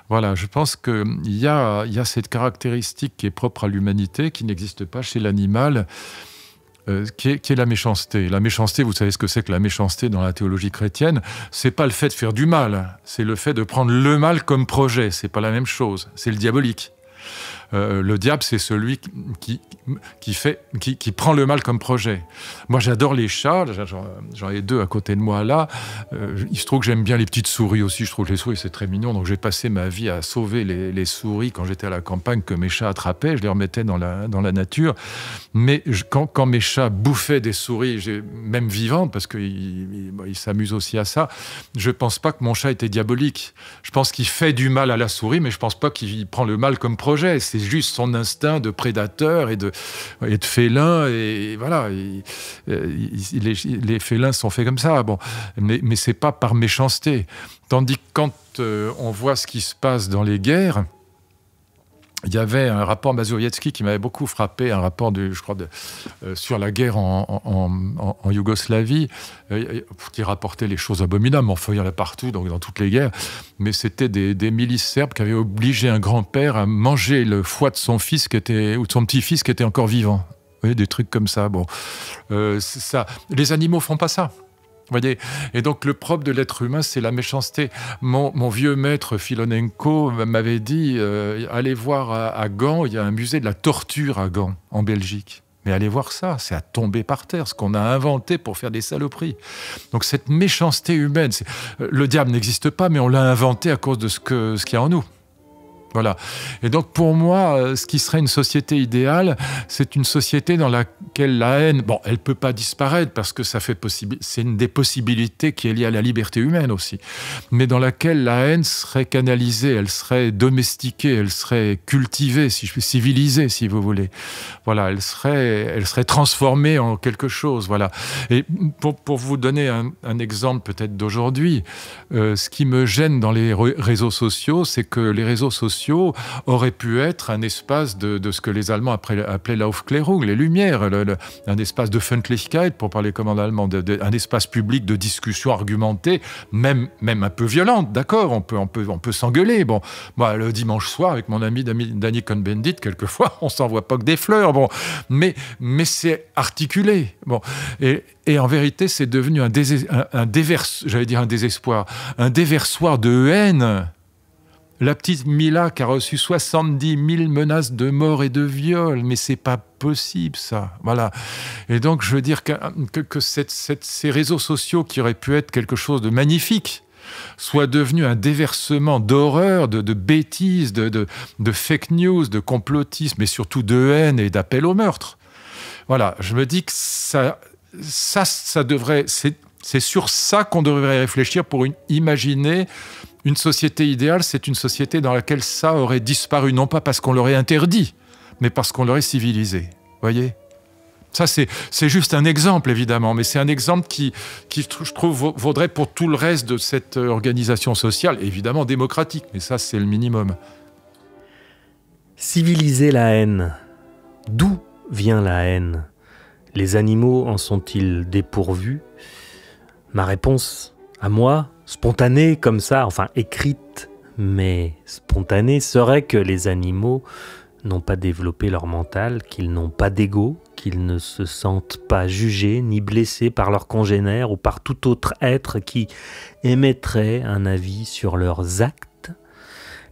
Voilà, je pense qu'il y a cette caractéristique qui est propre à l'humanité, qui n'existe pas chez l'animal, qui est la méchanceté. La méchanceté, vous savez ce que c'est que la méchanceté dans la théologie chrétienne? C'est pas le fait de faire du mal, c'est le fait de prendre le mal comme projet. C'est pas la même chose, c'est le diabolique. Le diable, c'est celui qui prend le mal comme projet. Moi, j'adore les chats. J'en ai 2 à côté de moi là. Il se trouve que j'aime bien les petites souris aussi. Je trouve que les souris, c'est très mignon. Donc, j'ai passé ma vie à sauver les souris quand j'étais à la campagne que mes chats attrapaient. Je les remettais dans la nature. Mais quand mes chats bouffaient des souris, même vivantes, parce qu'ils s'amusent aussi à ça, je pense pas que mon chat était diabolique. Je pense qu'il fait du mal à la souris, mais je pense pas qu'il prend le mal comme projet. C'est juste son instinct de prédateur et de félin. Et voilà, les félins sont faits comme ça. Bon, mais c'est pas par méchanceté. Tandis que quand on voit ce qui se passe dans les guerres, il y avait un rapport Mazuriecki qui m'avait beaucoup frappé, un rapport sur la guerre en Yougoslavie, qui rapportait les choses abominables. Enfin, il y en a partout, donc dans toutes les guerres. Mais c'était des milices serbes qui avaient obligé un grand-père à manger le foie de son fils ou de son petit-fils qui était encore vivant. Vous voyez, des trucs comme ça. Bon, ça. Les animaux font pas ça. Voyez, et donc le propre de l'être humain, c'est la méchanceté. Mon vieux maître Filonenko m'avait dit allez voir à Gand, il y a un musée de la torture à Gand, en Belgique. Mais allez voir ça, c'est à tomber par terre, ce qu'on a inventé pour faire des saloperies. Donc cette méchanceté humaine, le diable n'existe pas, mais on l'a inventé à cause de ce qu'il y a en nous. Voilà. Et donc pour moi, ce qui serait une société idéale, c'est une société dans laquelle la haine, bon, elle peut pas disparaître parce que c'est une des possibilités qui est liée à la liberté humaine aussi, mais dans laquelle la haine serait canalisée, elle serait domestiquée, elle serait cultivée, civilisée, si vous voulez. Voilà, elle serait transformée en quelque chose. Voilà. Et pour vous donner un exemple peut-être d'aujourd'hui, ce qui me gêne dans les réseaux sociaux, c'est que les réseaux sociaux aurait pu être un espace de ce que les Allemands appelaient l'Aufklärung, les Lumières, un espace de Freundlichkeit, pour parler comme en allemand, un espace public de discussion argumentée, même un peu violente, d'accord, on peut s'engueuler. Bon, moi, le dimanche soir, avec mon ami Danny Cohn-Bendit, quelquefois, on s'envoie pas que des fleurs, bon, mais c'est articulé. Bon, et en vérité, c'est devenu un désespoir, un déversoir de haine. La petite Mila qui a reçu 70 000 menaces de mort et de viol, mais c'est pas possible ça. Voilà. Et donc je veux dire que ces réseaux sociaux qui auraient pu être quelque chose de magnifique soient devenus un déversement d'horreur, de bêtises, de fake news, de complotisme, et surtout de haine et d'appel au meurtre. Voilà. Je me dis que ça devrait. C'est sur ça qu'on devrait réfléchir pour imaginer. Une société idéale, c'est une société dans laquelle ça aurait disparu, non pas parce qu'on l'aurait interdit, mais parce qu'on l'aurait civilisé. Voyez ? Ça, c'est juste un exemple, évidemment, mais c'est un exemple qui je trouve, vaudrait pour tout le reste de cette organisation sociale, évidemment démocratique, mais ça, c'est le minimum. Civiliser la haine. D'où vient la haine ? Les animaux en sont-ils dépourvus ? Ma réponse, à moi, spontanée comme ça, enfin écrite, mais spontanée, serait que les animaux n'ont pas développé leur mental, qu'ils n'ont pas d'ego, qu'ils ne se sentent pas jugés ni blessés par leurs congénères ou par tout autre être qui émettrait un avis sur leurs actes.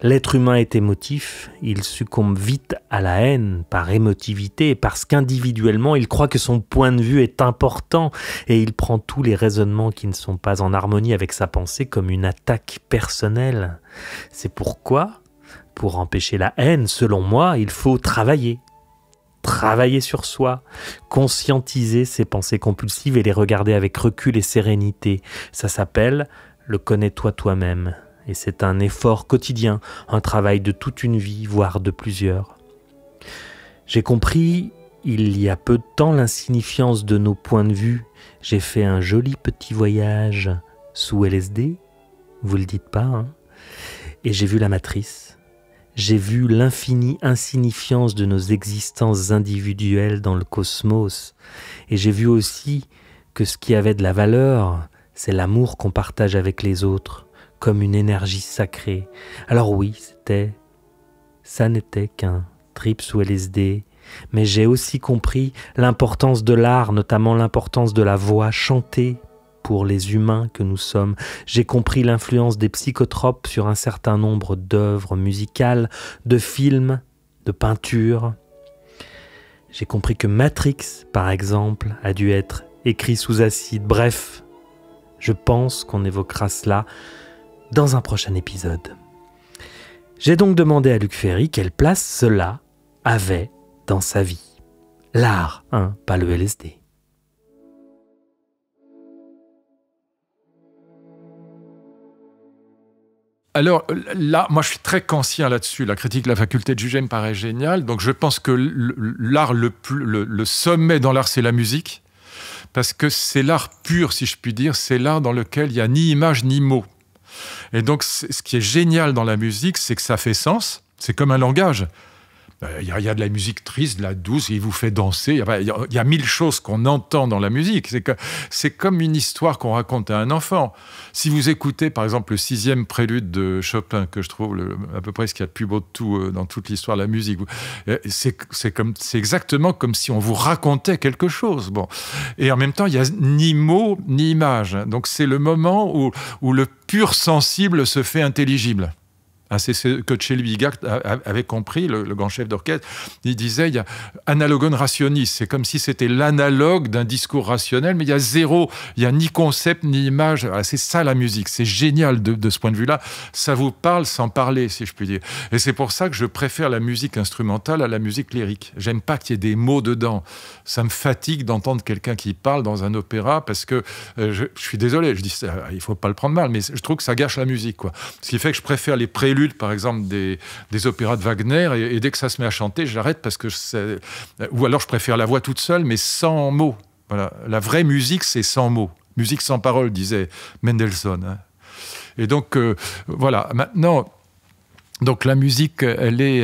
L'être humain est émotif, il succombe vite à la haine par émotivité parce qu'individuellement il croit que son point de vue est important et il prend tous les raisonnements qui ne sont pas en harmonie avec sa pensée comme une attaque personnelle. C'est pourquoi, pour empêcher la haine, selon moi, il faut travailler sur soi, conscientiser ses pensées compulsives et les regarder avec recul et sérénité. Ça s'appelle le connais-toi toi-même. Et c'est un effort quotidien, un travail de toute une vie, voire de plusieurs. J'ai compris, il y a peu de temps, l'insignifiance de nos points de vue. J'ai fait un joli petit voyage sous LSD, vous le dites pas, hein ? Et j'ai vu la matrice. J'ai vu l'infinie insignifiance de nos existences individuelles dans le cosmos. Et j'ai vu aussi que ce qui avait de la valeur, c'est l'amour qu'on partage avec les autres, comme une énergie sacrée. Alors oui, ça n'était qu'un trip sous LSD, mais j'ai aussi compris l'importance de l'art, notamment l'importance de la voix chantée pour les humains que nous sommes. J'ai compris l'influence des psychotropes sur un certain nombre d'œuvres musicales, de films, de peinture. J'ai compris que Matrix, par exemple, a dû être écrit sous acide. Bref, je pense qu'on évoquera cela dans un prochain épisode. J'ai donc demandé à Luc Ferry quelle place cela avait dans sa vie. L'art, hein, pas le LSD. Alors là, moi je suis très kantien là-dessus. La critique de la faculté de juger me paraît géniale. Donc je pense que l'art, le sommet dans l'art, c'est la musique. Parce que c'est l'art pur, si je puis dire. C'est l'art dans lequel il n'y a ni image ni mot. Et donc ce qui est génial dans la musique, c'est que ça fait sens. C'est comme un langage. Il y a de la musique triste, de la douce, il vous fait danser. Il y a mille choses qu'on entend dans la musique. C'est comme une histoire qu'on raconte à un enfant. Si vous écoutez, par exemple, le 6e prélude de Chopin, que je trouve à peu près ce qu'il y a de plus beau de tout dans toute l'histoire de la musique, c'est exactement comme si on vous racontait quelque chose. Bon. Et en même temps, il n'y a ni mots, ni images. Donc c'est le moment où le pur sensible se fait intelligible. Ah, c'est ce que Chelvigac avait compris, le grand chef d'orchestre. Il disait, il y a analogon rationis, c'est comme si c'était l'analogue d'un discours rationnel, mais il y a zéro, il n'y a ni concept, ni image. Ah, c'est ça la musique, c'est génial de ce point de vue-là. Ça vous parle sans parler, si je puis dire. Et c'est pour ça que je préfère la musique instrumentale à la musique lyrique. J'aime pas qu'il y ait des mots dedans. Ça me fatigue d'entendre quelqu'un qui parle dans un opéra, parce que, je suis désolé, je dis ça, il faut pas le prendre mal, mais je trouve que ça gâche la musique, quoi. Ce qui fait que je préfère les préludes, par exemple, des opéras de Wagner, et dès que ça se met à chanter, j'arrête parce que ou alors je préfère la voix toute seule, mais sans mots. Voilà. La vraie musique, c'est sans mots. Musique sans parole, disait Mendelssohn. Hein. Et donc, voilà. Maintenant, donc la musique, elle est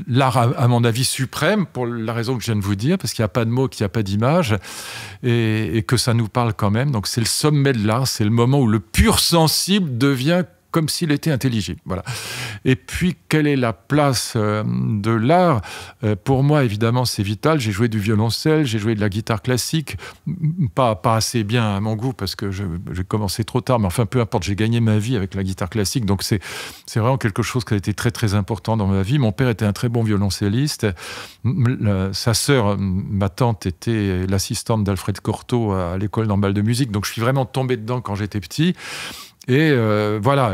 l'art, à mon avis, suprême, pour la raison que je viens de vous dire, parce qu'il n'y a pas de mots, qu'il n'y a pas d'image, et que ça nous parle quand même. Donc c'est le sommet de l'art, c'est le moment où le pur sensible devient comme s'il était intelligible. Voilà. Et puis, quelle est la place de l'art ? Pour moi, évidemment, c'est vital. J'ai joué du violoncelle, j'ai joué de la guitare classique, pas assez bien à mon goût, parce que j'ai commencé trop tard, mais enfin, peu importe, j'ai gagné ma vie avec la guitare classique, donc c'est vraiment quelque chose qui a été très, très important dans ma vie. Mon père était un très bon violoncelliste. Sa sœur, ma tante, était l'assistante d'Alfred Cortot à l'école normale de musique, donc je suis vraiment tombé dedans quand j'étais petit. Et voilà,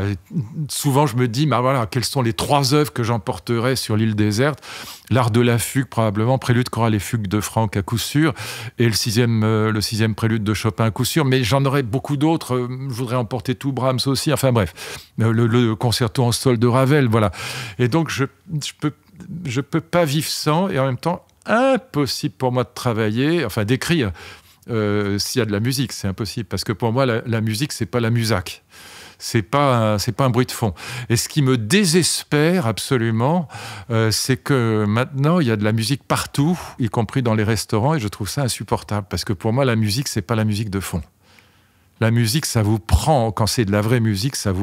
souvent je me dis, voilà, quelles sont les 3 œuvres que j'emporterai sur l'île déserte ? L'art de la fugue, probablement, prélude, chorale et fugue de Franck à coup sûr, et le 6e prélude de Chopin à coup sûr, mais j'en aurais beaucoup d'autres, je voudrais emporter tout Brahms aussi, enfin bref, le concerto en sol de Ravel, voilà. Et donc je peux pas vivre sans, et en même temps, impossible pour moi de travailler, enfin d'écrire, s'il y a de la musique, c'est impossible, parce que pour moi, la musique, c'est pas la musac. C'est pas un bruit de fond. Et ce qui me désespère absolument, c'est que maintenant, il y a de la musique partout, y compris dans les restaurants, et je trouve ça insupportable. Parce que pour moi, la musique, c'est pas la musique de fond. La musique, ça vous prend, quand c'est de la vraie musique, ça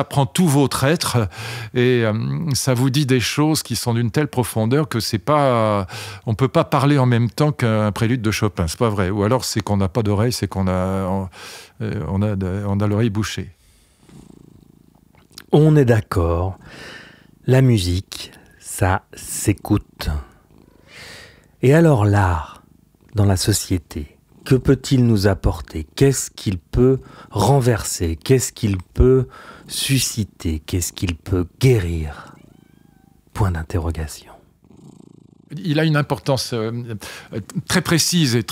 prend tout votre être, et ça vous dit des choses qui sont d'une telle profondeur que on peut pas parler en même temps qu'un prélude de Chopin. C'est pas vrai. Ou alors, c'est qu'on n'a pas d'oreille, c'est qu'on a l'oreille bouchée. On est d'accord. La musique, ça s'écoute. Et alors l'art, dans la société, que peut-il nous apporter ? Qu'est-ce qu'il peut renverser ? Qu'est-ce qu'il peut susciter ? Qu'est-ce qu'il peut guérir ? Point d'interrogation. Il a une importance très précise et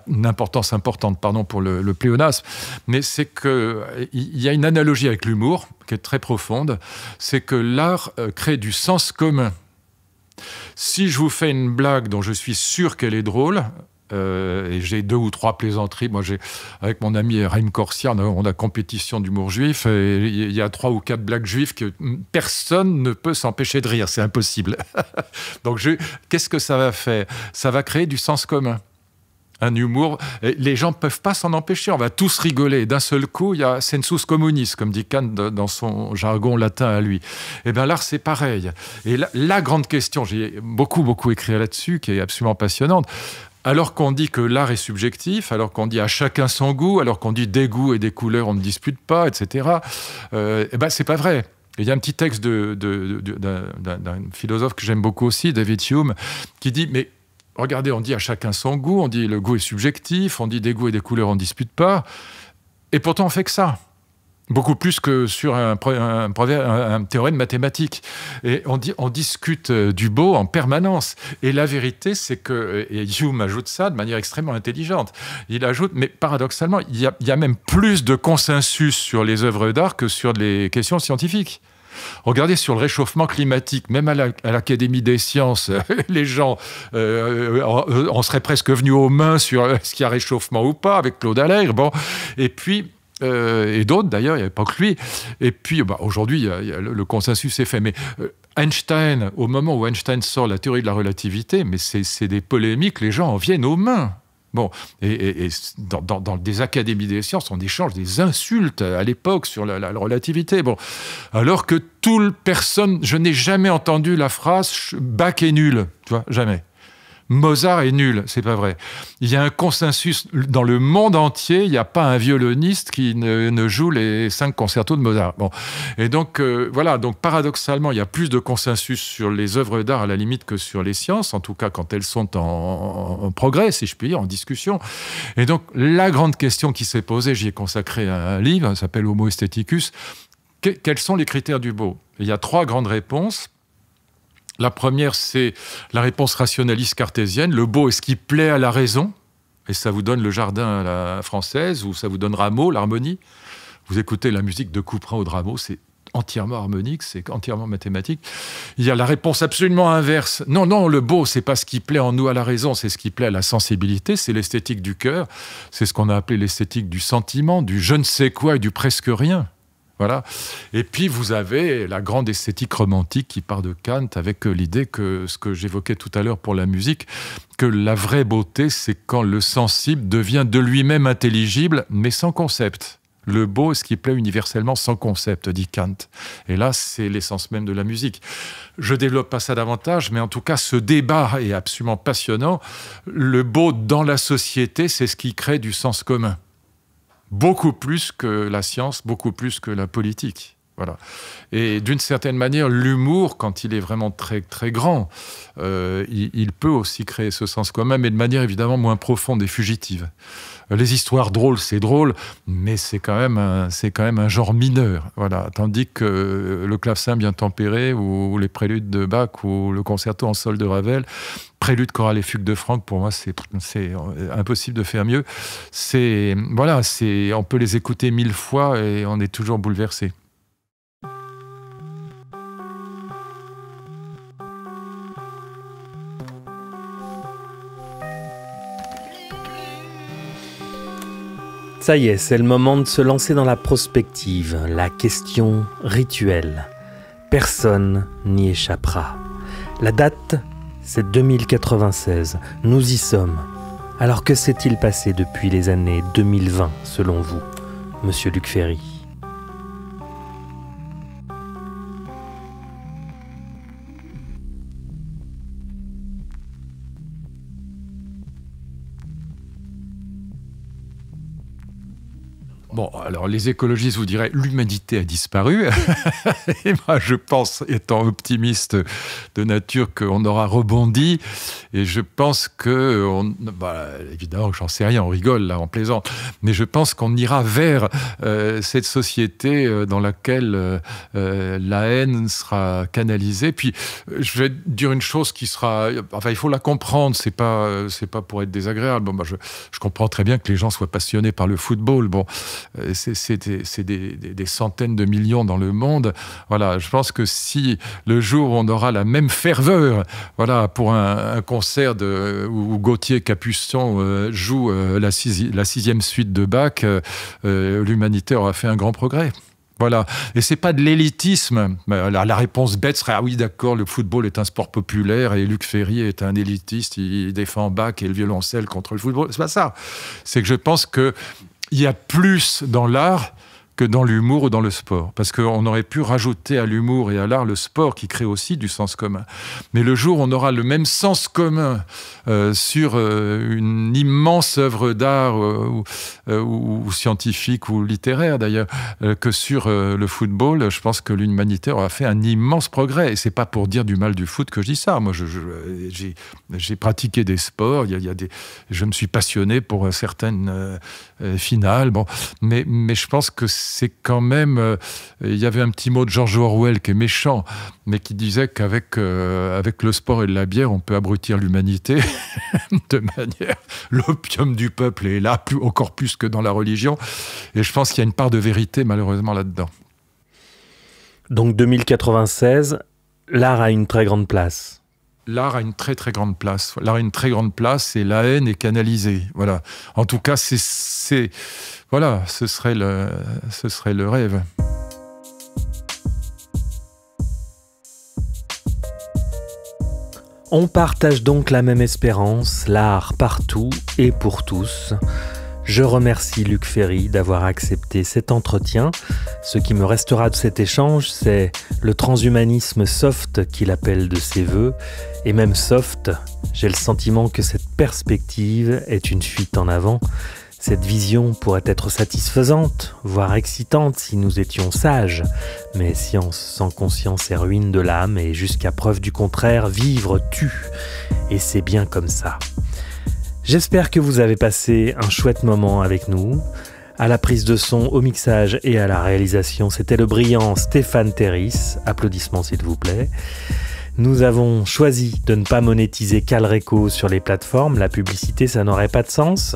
une importance importante, pour le pléonasme, mais c'est qu'il y a une analogie avec l'humour qui est très profonde, c'est que l'art crée du sens commun. Si je vous fais une blague dont je suis sûr qu'elle est drôle, et j'ai 2 ou 3 plaisanteries. Moi, avec mon ami Raïm Korsia, on a compétition d'humour juif, et il y a 3 ou 4 blagues juives que personne ne peut s'empêcher de rire, c'est impossible. Donc, qu'est-ce que ça va faire ? Ça va créer du sens commun. Un humour, les gens ne peuvent pas s'en empêcher, on va tous rigoler. D'un seul coup, il y a sensus communis, comme dit Kant dans son jargon latin à lui. Et bien l'art, c'est pareil. Et la grande question, j'ai beaucoup écrit là-dessus, qui est absolument passionnante. Alors qu'on dit que l'art est subjectif, alors qu'on dit à chacun son goût, alors qu'on dit des goûts et des couleurs, on ne dispute pas, etc. C'est pas vrai. Il y a un petit texte d'un philosophe que j'aime beaucoup aussi, David Hume, qui dit, mais regardez, on dit à chacun son goût, on dit le goût est subjectif, on dit des goûts et des couleurs, on ne dispute pas, et pourtant on fait que ça. Beaucoup plus que sur un théorème mathématique. Et on discute du beau en permanence. Et la vérité, c'est que, et Hume ajoute ça de manière extrêmement intelligente, il ajoute, mais paradoxalement, il y a même plus de consensus sur les œuvres d'art que sur les questions scientifiques. Regardez sur le réchauffement climatique, même à l'Académie des sciences, les gens, on serait presque venus aux mains sur est-ce qu'il y a réchauffement ou pas, avec Claude Allègre. Bon. Et puis, et d'autres d'ailleurs, il n'y avait pas que lui. Et puis aujourd'hui, le consensus est fait. Mais Einstein, au moment où Einstein sort la théorie de la relativité, mais c'est des polémiques, les gens en viennent aux mains. Bon, et dans des académies des sciences, on échange des insultes à l'époque sur la relativité. Bon, alors que personne, je n'ai jamais entendu la phrase « Bach est nul », tu vois, jamais. Mozart est nul, c'est pas vrai. Il y a un consensus dans le monde entier, il n'y a pas un violoniste qui ne joue les 5 concertos de Mozart. Bon. Et donc, voilà, donc paradoxalement, il y a plus de consensus sur les œuvres d'art à la limite que sur les sciences, en tout cas quand elles sont en progrès, si je puis dire, en discussion. Et donc, la grande question qui s'est posée, j'y ai consacré un livre, ça s'appelle Homo Aestheticus. Quels sont les critères du beau? Il y a 3 grandes réponses. La première, c'est la réponse rationaliste cartésienne. Le beau est ce qui plaît à la raison. Et ça vous donne le jardin à la française, ou ça vous donne Rameau, l'harmonie. Vous écoutez la musique de Couperin ou de Rameau, c'est entièrement harmonique, c'est entièrement mathématique. Il y a la réponse absolument inverse. Non, non, le beau, c'est pas ce qui plaît en nous à la raison, c'est ce qui plaît à la sensibilité, c'est l'esthétique du cœur. C'est ce qu'on a appelé l'esthétique du sentiment, du je ne sais quoi et du presque rien. Voilà. Et puis vous avez la grande esthétique romantique qui part de Kant avec l'idée que, ce que j'évoquais tout à l'heure pour la musique, que la vraie beauté, c'est quand le sensible devient de lui-même intelligible, mais sans concept. Le beau est ce qui plaît universellement sans concept, dit Kant. Et là, c'est l'essence même de la musique. Je développe pas ça davantage, mais en tout cas, ce débat est absolument passionnant. Le beau dans la société, c'est ce qui crée du sens commun. Beaucoup plus que la science, beaucoup plus que la politique. Voilà. Et d'une certaine manière, l'humour, quand il est vraiment très, très grand, il peut aussi créer ce sens commun, mais de manière évidemment moins profonde et fugitive. Les histoires drôles, c'est drôle, mais c'est quand même un genre mineur. Voilà. Tandis que le clavecin bien tempéré, ou les préludes de Bach, ou le concerto en sol de Ravel, prélude, chorale et fugue de Franck, pour moi, c'est impossible de faire mieux. Voilà, on peut les écouter 1000 fois et on est toujours bouleversé. Ça y est, c'est le moment de se lancer dans la prospective, la question rituelle. Personne n'y échappera. La date, c'est 2096. Nous y sommes. Alors que s'est-il passé depuis les années 2020, selon vous, Monsieur Luc Ferry ? Bon, alors les écologistes vous diraient l'humanité a disparu. Et moi, je pense, étant optimiste de nature, qu'on aura rebondi. Et je pense que, évidemment, j'en sais rien, on rigole là, on plaisante. Mais je pense qu'on ira vers cette société dans laquelle la haine sera canalisée. Puis, je vais dire une chose qui sera, enfin, il faut la comprendre. C'est pas pour être désagréable. Bon, je comprends très bien que les gens soient passionnés par le football. Bon. C'est des centaines de millions dans le monde. Voilà, je pense que si le jour où on aura la même ferveur, voilà, pour un concert où Gauthier Capuçon joue la sixième suite de Bach, l'humanité aura fait un grand progrès. Voilà. Et c'est pas de l'élitisme. La réponse bête serait, ah oui, d'accord, le football est un sport populaire et Luc Ferry est un élitiste, il défend Bach et le violoncelle contre le football. C'est pas ça. C'est que je pense que il y a plus dans l'art que dans l'humour ou dans le sport. Parce qu'on aurait pu rajouter à l'humour et à l'art le sport qui crée aussi du sens commun. Mais le jour où on aura le même sens commun sur une immense œuvre d'art ou scientifique ou littéraire d'ailleurs, que sur le football, je pense que l'humanité aura fait un immense progrès. Et c'est pas pour dire du mal du foot que je dis ça. Moi, j'ai pratiqué des sports, je me suis passionné pour certaines finales. Bon, mais je pense que c'est quand même... il y avait un petit mot de George Orwell qui est méchant, mais qui disait qu'avec avec le sport et la bière, on peut abrutir l'humanité de manière... L'opium du peuple est là, encore plus que dans la religion. Et je pense qu'il y a une part de vérité, malheureusement, là-dedans. Donc 2096, l'art a une très grande place. L'art a une très très grande place. L'art a une très grande place et la haine est canalisée. Voilà. En tout cas, voilà, ce serait le rêve. On partage donc la même espérance, l'art partout et pour tous. Je remercie Luc Ferry d'avoir accepté cet entretien. Ce qui me restera de cet échange, c'est le transhumanisme soft qu'il appelle de ses voeux. Et même soft, j'ai le sentiment que cette perspective est une fuite en avant. Cette vision pourrait être satisfaisante, voire excitante si nous étions sages. Mais science sans conscience est ruine de l'âme et jusqu'à preuve du contraire, vivre tue. Et c'est bien comme ça. J'espère que vous avez passé un chouette moment avec nous. À la prise de son, au mixage et à la réalisation, c'était le brillant Stéphane Terris. Applaudissements s'il vous plaît. Nous avons choisi de ne pas monétiser Calreco sur les plateformes. La publicité, ça n'aurait pas de sens.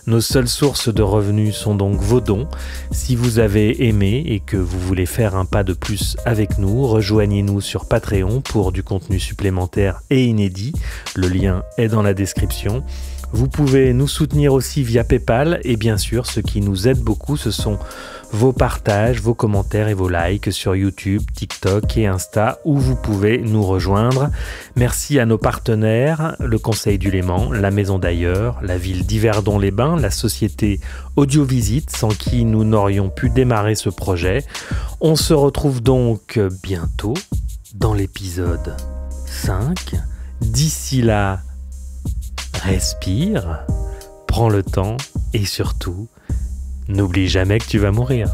Nos seules sources de revenus sont donc vos dons. Si vous avez aimé et que vous voulez faire un pas de plus avec nous, rejoignez-nous sur Patreon pour du contenu supplémentaire et inédit. Le lien est dans la description. Vous pouvez nous soutenir aussi via PayPal et bien sûr, ce qui nous aide beaucoup, ce sont vos partages, vos commentaires et vos likes sur YouTube, TikTok et Insta où vous pouvez nous rejoindre. Merci à nos partenaires, le Conseil du Léman, la Maison d'Ailleurs, la ville d'Yverdon-les-Bains, la société Audiovisite sans qui nous n'aurions pu démarrer ce projet. On se retrouve donc bientôt dans l'épisode 5. D'ici là, respire, prends le temps et surtout, n'oublie jamais que tu vas mourir.